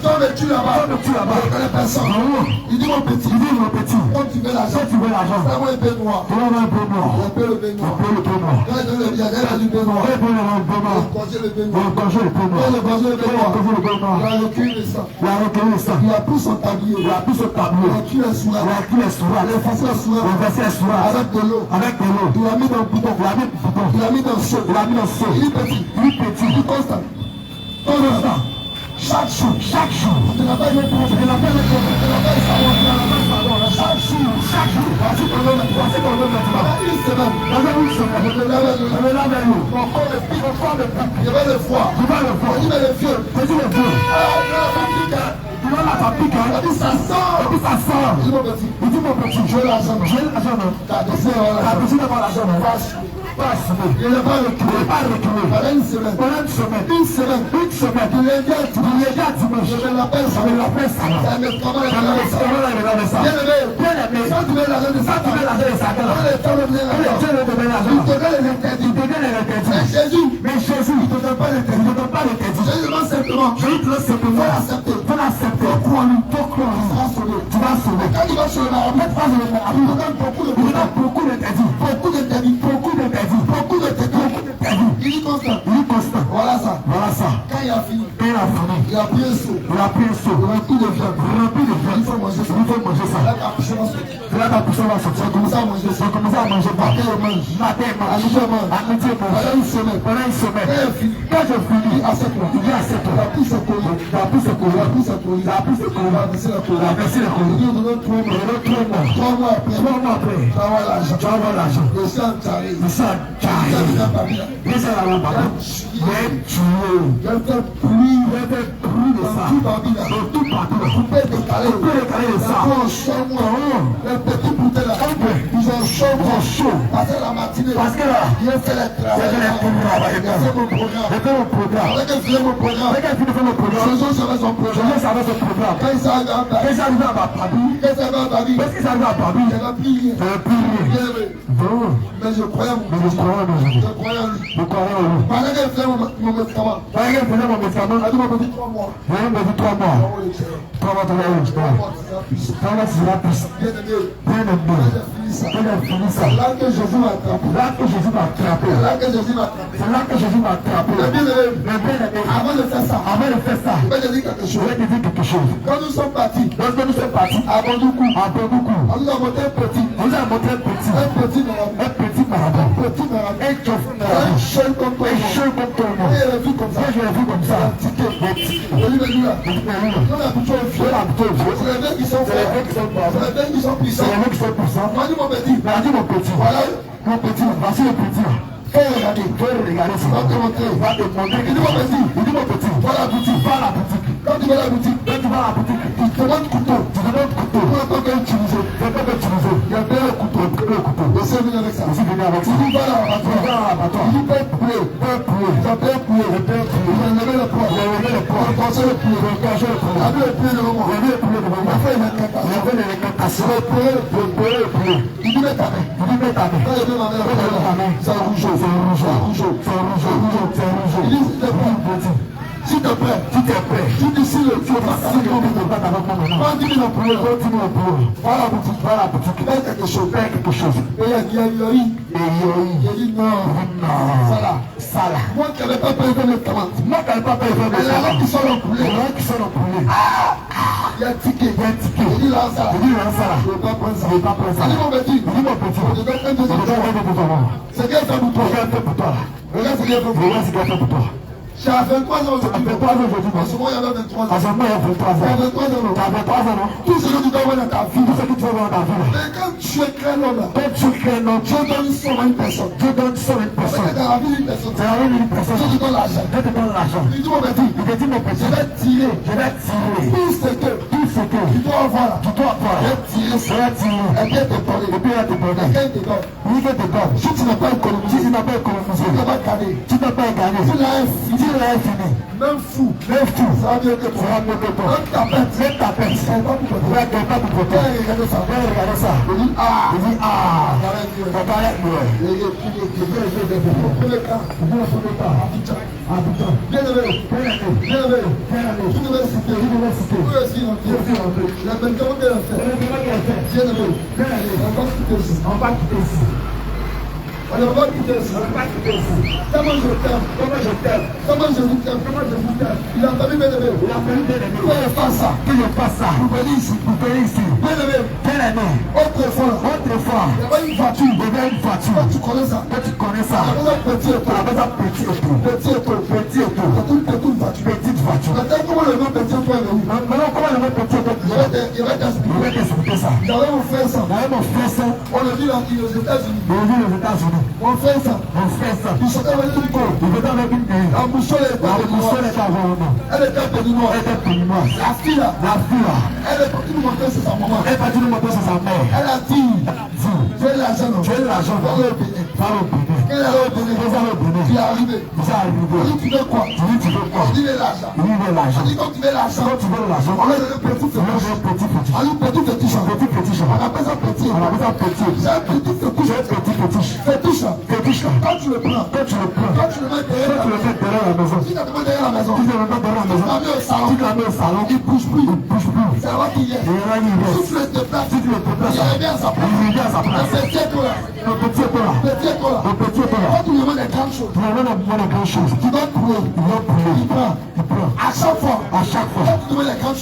Quand on me tue là-bas, je connais personne. Il dit mon petit, quand tu veux l'argent, ça va un peu noir. Je peux le bain noir. Quand je donne le billet, j'ai du bain noir. Je congèle le bain noir. Quand je congèle le bain noir, il a reculé le sang. Il a pris son tablier. Il a pris les sourages. Les sourages. Avec de l'eau. Il a mis dans le bouton. Il a mis dans le seau. Il est petit. Il est constant. Chaque jour. Je n'appelle pas le pauvre. Je n'appelle le chaque jour. Voici ton nom maintenant. Une semaine. Je me lave l'eau. Mon corps est pique. Je vais le froid. Je dis mais le vieux. Tu vas la fabrique. Il dit ça sort. Il dit mon petit. Je veux l'argent. T'as besoin d'avoir l'argent. Il n'a pas reculé. Pendant une semaine. Du lundi à dimanche. Je l'appelle ça. Ça me travaille. Bien aimé. Quand tu veux l'argent de Satan, il te donne les interdits. Mais Jésus, il ne te donne pas l'interdit. Jésus demande simplement. Faut l'accepter. Faut croire. Tu vas sauver. Quand il va sur le marabout, il te donne beaucoup d'interdits. Il dit constant. Voilà ça. Quand il a fini, il a pris un seau. Rempli de viande. Il faut manger ça. Là, ta poussée va sortir. Tu vas commencer à manger. Matin, à midi, pendant une semaine. Quand je finis, à 7 heures. Il a pris ce colis. Il a versé le colis. Il donne 3 mois après. Tu vas avoir l'argent. Le sang t'arrive. Tout partout. Les petits bouteilles là, ils ont chaud. Parce que la matinée, il a fait les travaux. Il a fait mon programme. Avec un film, mon programme. Jojo savait son programme. Quand il s'arrive à Babi, il n'a plus rien. Mais je croyais en lui. Pendant qu'elle faisait mon médicament, elle m'a dit 3 mois. 3 mois, bien aimé. C'est là que Jésus m'a attrapé. C'est là que Jésus m'a attrapé. Avant de faire ça, je vais te dire quelque chose. Quand nous sommes partis, à Bondoukou, on nous a montré un petit marabout. Un jeune comme toi. Et je l'ai vu comme ça. On a plutôt un vieux. C'est les mecs qui sont forts. C'est les mecs qui sont puissants. Moi, mon petit. Voilà mon petit. Voici le petit. Fais regarder. Va te montrer. Il dit mon petit. Va à la boutique. Quand tu vas à la boutique, il te demande couteau. On n'a pas qu'à utiliser. Il y a bien le couteau. Et c'est venu avec ça. Il dit va à l'abattoir. Il dit pas poulet. Il a bien poulet. Il a levé le poids. Il a cassé le poulet. Il a vu le poulet devant moi. Il a fait une incantation. Il dit mets ta main. Quand il met ma main, c'est un rougeau. Il dit s'il te plaît, tu dis si le feu va s'arrêter. Continue le poulet. Va à la boutique. Fais quelque chose. Et il a dit non. Ça là. Moi qui n'avais pas payé le commande. Et là qui sont le poulet. Il y a ticket. Il dit là, ça. Je ne vais pas prendre ça. Allez mon petit. Je te donne un deuxième. C'est bien fait pour toi. Regarde ce qu'il a fait pour toi. J'ai 23 ans aujourd'hui. En ce moment, il y avait 23 ans. Il y a 23 ans. Tout ce que tu dois voir dans ta vie. Mais quand tu es créé l'homme, Dieu donne seulement une personne. Parce que dans la vie d'une personne, Dieu te donne l'argent. Il dit mon petit, je vais tirer. Tout ce que tu dois avoir. Je vais tirer. Et bien te donner. Et bien te donne. Si tu n'as pas économisé, tu n'as pas gagné. Même fou, ça va bien que toi. Même tapette. C'est pas pour toi. Regardez ça. Il dit Bien levé. Tu devais citer. La médicament de la fête. Bien levé. On va quitter ici. On ne va pas quitter ici. Comment je t'aime. Il a fallu bien levé. Que je fasse ça. Vous venez ici. Bien levé. Autrefois. Il y avait une voiture. Quand tu connais ça. Il y avait un petit auto. Petite voiture. Maintenant, comment le nom petit auto est venu? Il y avait t'expliquer ça. J'avais mon frère ça. On le dit là, il est aux États-Unis. Mon frère ça. Il sortait avec une peau. La boussole était elle était péninoire. La fille là. Elle est partie nous montrer c'est sa maman. Elle a dit tu es l'argent. Va au Bénin. Quand elle est au Bénin, tu es arrivé. On dit tu veux quoi? On dit l'argent. On dit quand tu veux l'argent, on a donné petit fétiche. On dit petit fétiche. On appelle ça petit. C'est un petit fétiche. Quand tu le prends, quand tu le mets derrière la maison, si tu le mets derrière la maison, tu l'as mis au salon, il ne bouge plus. C'est là qu'il y est. Si tu le déplaces, il est bien à sa place. Le petit est là. Quand tu lui demandes des grandes choses, tu dois trouver. Il prend. À chaque fois. Quand tu demandes des grandes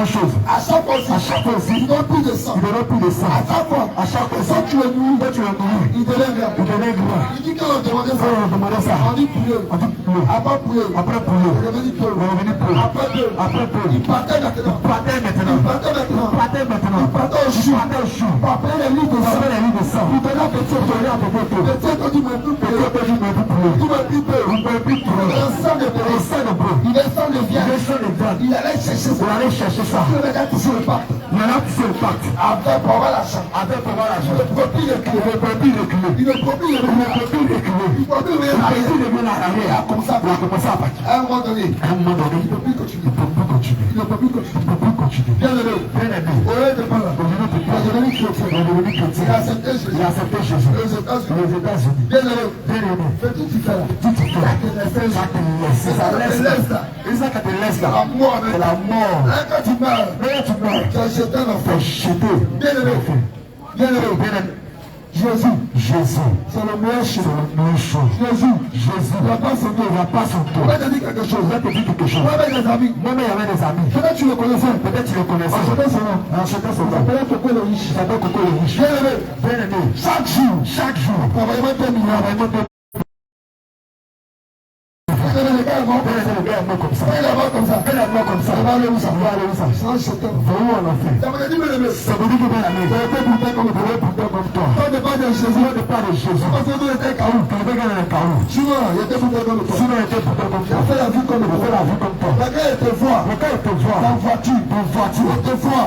choses, à chaque fois aussi, il donne plus de sang. À chaque fois. Quand tu le nourris, il devient grand. Il dit qu'on demandait ça. On dit poulet. Après poulet. Revenu poulet. Après poulet. Il partait maintenant. Il partait au chou. Après les lits de sang. Il donnait un petit peu. Petit quand tu m'as plus poulet. Il m'a plus peu. Il est sans de de viande. Il allait chercher ça. Il allait tisser le pacte. Avec pour avoir l'argent. Il ne peut plus reculer. Il ne peut plus reculer. Il a commencé à partir. À un moment donné, il ne peut plus continuer. Bien aimé. Au lieu de parler, il a devenu chrétien. Il a accepté Jésus. Les États-Unis. Bien aimé. Fais tout tu fais là. C'est la mort. Quand tu meurs, tu as jeté un enfant. Bien aimé. Jésus, c'est le meilleur chose. Jésus, il n'a pas son dos. On va te dire quelque chose. Moi, avec des amis. Peut-être tu le connaissais. En jetant son nom. Peut-être Coco le riche. Bien aimé. Chaque jour. Travaillement 2 millions. Comme ça. On va aller où ça? Ça va jeter. Ça veut dire bien aimé. Quand ne parle de Jésus, parce que nous étions carouts. Souvent, il était pour toi comme toi. Il a fait la vie comme toi. La gars, il te voit. Dans voiture. Il te voit.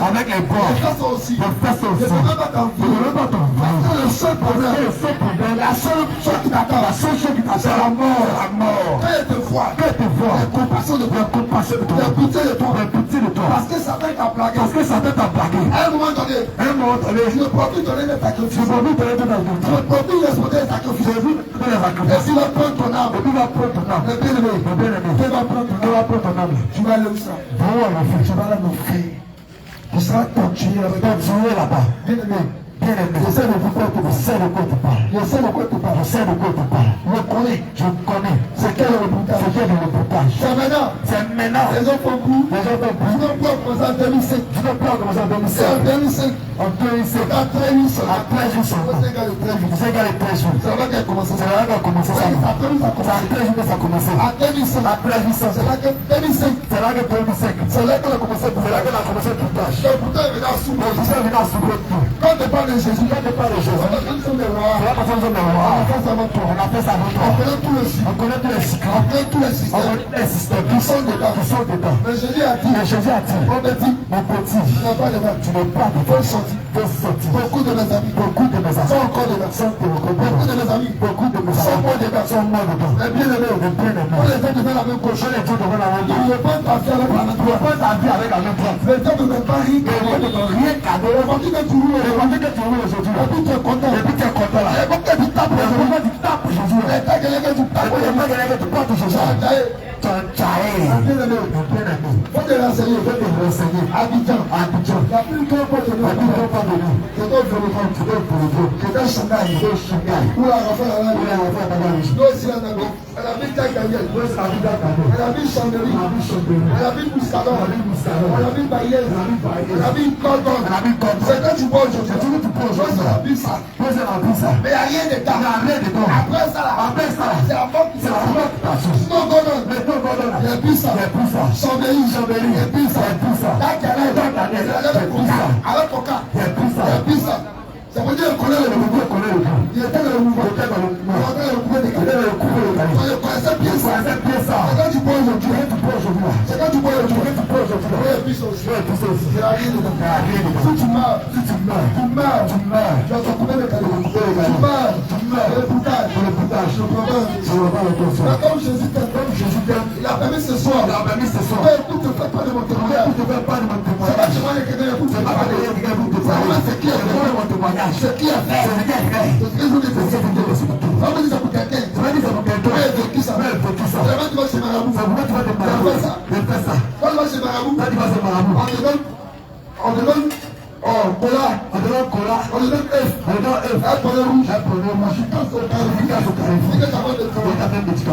Avec les poings. Les fesses aussi. Il ne peut pas t'envoyer. Parce que le seul problème, la seule chose qui t'attend, c'est la mort. Quand il te voit, il a compassion de toi. Il a pitié de toi. Parce que Satan t'a plagué. À un moment donné, je ne peux plus donner des sacrifices. Je ne peux plus respecter les sacrifices. Et s'il va prendre ton âme, le bien-aimé, il va prendre ton âme. Tu vas aller où ça? Tu vas aller me faire. Tu seras torturé là-bas. Bien-aimé. Je sais de quoi tu parles. Je connais. C'est quel le boutage? C'est maintenant. Les gens font coup. Ils n'ont pas commencé en 2005. C'est en 2005. Après 8 jours. C'est égal les 13 jours. C'est là qu'elle a commencé. Après 800. C'est là qu'elle a commencé le boutage. Le boutage est là sous le quand tu parles de Jésus, on a fait tous les systèmes qui sont dedans. Mais Jésus a dit, on me dit, mon petit, tu n'es pas de faut sortir. Beaucoup de mes amis sont encore dedans. Beaucoup de mes amis sont morts dedans. Mais bien aimé, on les fait devant la même cochon. Ils ne peuvent pas faire avec la même droite. Les gens ne veulent pas rien cadeau. Et puis tu es content. Et puis tu tapes Jésus. Et tant que tu tapes Jésus. Faut te renseigner. Abidjan. La plus grande porte de l'eau. C'est Shanghai. Où la Raphaël nous aussi en Angola. Elle a mis Jack Daniel. Elle a mis Chandelier. Elle a mis Mouscadon. Elle a mis Bayez. Elle a mis Cordon. C'est quand tu vois aujourd'hui. C'est la pizza. Mais il n'y a rien de temps. Après ça, c'est la mort qui s'en sinon Gordon. Il y a pizza. Chandelier. Il y a pizza. Jack Daniel. Avec Coca. Il y a pizza. Ça veut dire qu'on connaît le mouvement. Il était dans le mouvement. On connaissait bien ça. C'est quand tu bois aujourd'hui. C'est quand tu bois aujourd'hui. Il y a rien dedans. Si tu meurs. Tu vas te couper de cadeaux. Tu meurs. Le boutage. Comme Jésus t'aime. Il a permis ce soir. Tout te fait pas de mon témoignage. C'est pas que je vois les quelqu'un pour te faire. C'est qui c'est qui a fait. C'est ce que je voulais faire. Ça veut dire ça pour quelqu'un. Ça veut dire ça pour quelqu'un. Qui ça veut vraiment tu vas chez Marabout. Tu fais ça. Quand tu vas chez Marabout, on te donne cola. On te donne œuf. Un poney rouge. Je suis dans ce carré. C'est que ça va de toi.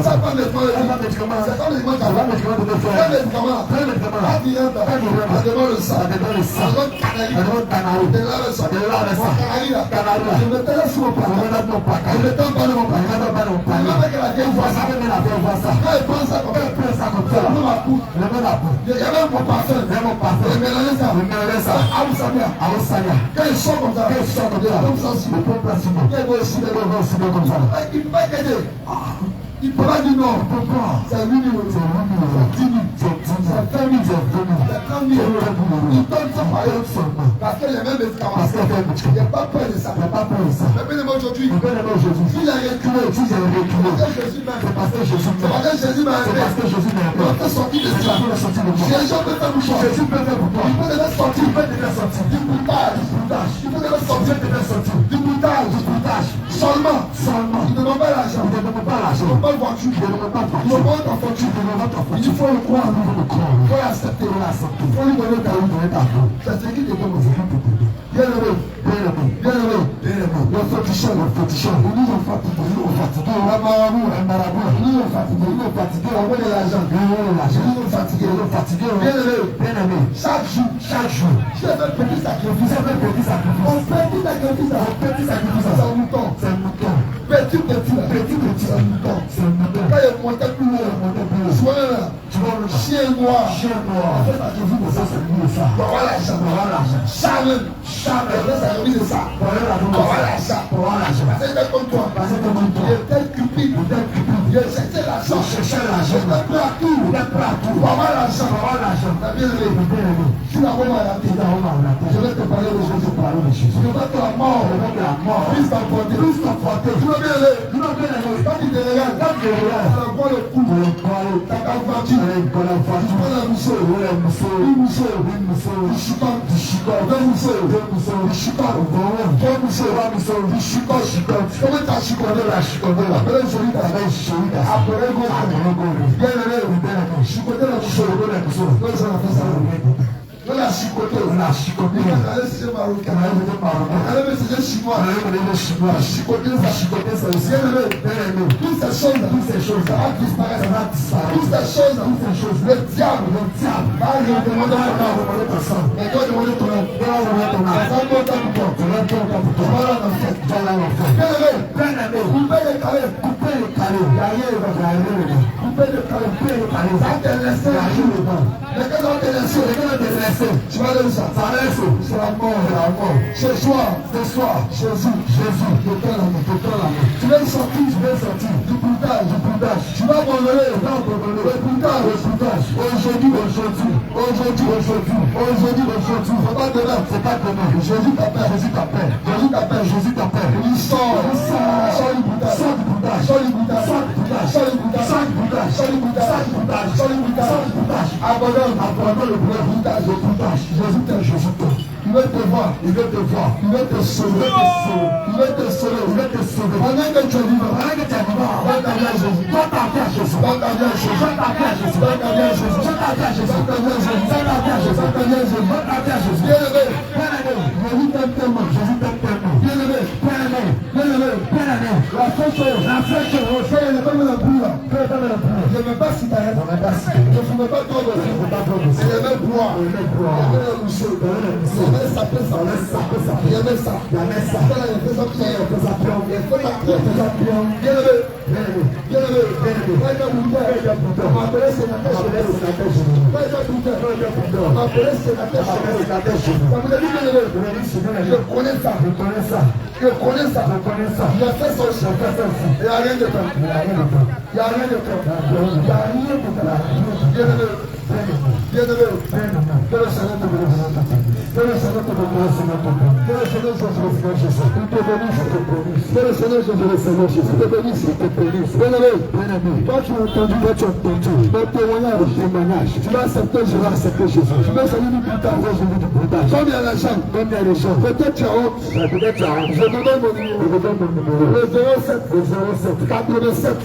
Ça va de toi. C'est pas les médicaments. Devant le sang. Je mettais là sur mon placard. Je mettais en bas de mon placard. Avec la vieille voix ça. Quand elle prend ça comme ça. Elle met ma poudre. Il y avait mon parfum. Je mélangeais ça. Quand il sort comme ça. Comme ça aussi. Quand il va aussi comme ça. Il ne peut pas aider. Il ne peut pas du Nord. C'est 8 000 euros. C'est 10 000. C'est 20 000. C'est 30 000 euros. Il donne ça par eux seulement. Parce qu'il y a même des médicaments. Il n'y a pas peur de ça. Mais bien aujourd'hui, s'il a reculé, c'est parce que Jésus m'a aimé. Il peut sortir de ça. Jésus peut faire pour toi. Il peut déjà sortir. Du boutage. Il peut déjà sortir. Du boutage. Seulement. Il ne demande pas l'argent. Il ne demande pas de voiture. Il ne demande pas ta fortune. Il faut le croire. Il faut l'accepter. Il faut lui donner ta route. C'est ce qui te donne aux enfants. Bien heureux. Le féticheur. Nous sommes fatigués. La marabout. Nous sommes fatigués. On veut de l'argent. Nous sommes fatigués. Bien aimé. Chaque jour. Je fais un petit sacrifice. On fait petit sacrifice. C'est un mouton. Petit, c'est un mouton. Quand il y a un montant plus haut, sois là. Chien noir. On fait sacrifice de ça. On va l'argent. Charles. On fait sacrifice de ça. On va l'argent. C'est tel comme toi. Il est tel cupide. Il a cherché l'argent. Il est prêt à tout. On va l'argent. T'as bien aimé. Tu n'as pas mal à la tête. Je vais te parler de Jésus. Je vais te la mort. Plus t'emporter. Tu vas bien aller. Quand tu te regardes, tu vas voir le coup. T'as qu'à voiture. Tu prends la mousseau. Tu chicotes. Deux mousseaux. Comment t'as chicoté là? Après le bien aimé. Chicoter la mousseau. On a chicoté. On a essayé marocain. On a essayé chinois. Chicoter ça aussi. Toutes ces choses ça va disparaître. Toutes ces choses. Le diable. Il demande ton sang. Mais toi, demande ton nom. Ça monte à tout. Voilà l'enfer. Bien aimé. Coupez les calés. Coupez les calés. Ça te laisse la joue. Mais quand on te laisse, tu vas aller où ça? C'est la mort. Ce soir, Jésus, te donne la main. Tu vas sortir. Du boutage. Tu vas abandonner. Le boutage. Aujourd'hui. C'est pas demain. Jésus t'appelle. Il sort du boutage. Abandonne le boutage. Jésus t'aime. Il veut te voir. Il veut te sauver. Pendant que tu es vivant, donne ta vie à Jésus. Jésus t'aime tellement. La seule chose, c'est le comme la boue là. Je ne veux pas si t'arrêtes. Je ne fume pas trop de ça. Je vais boire. Je vais le moucher. Je vais saper ça. Je vais ça. Je connais ça. Il a fait son chien. Il n'y a rien de temps. Bien aimé. Que le Seigneur te bénisse. Que le Seigneur te bénisse. Que le Seigneur te bénisse. Bien aimé. Toi tu as entendu. Mon témoignage. Tu vas accepter Jésus. Je vais saluer du boutage. Combien l'argent? Peut-être tu as honte. Je te donne mon numéro. Le 07 87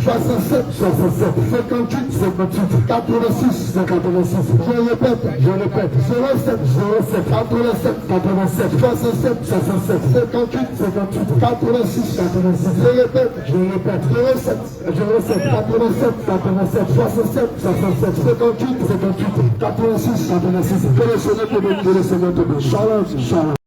67 58 86. Je répète. 07 87 67 58 86. Je répète. 07 87 67 58 86. Que le Seigneur te bénisse. Shalom.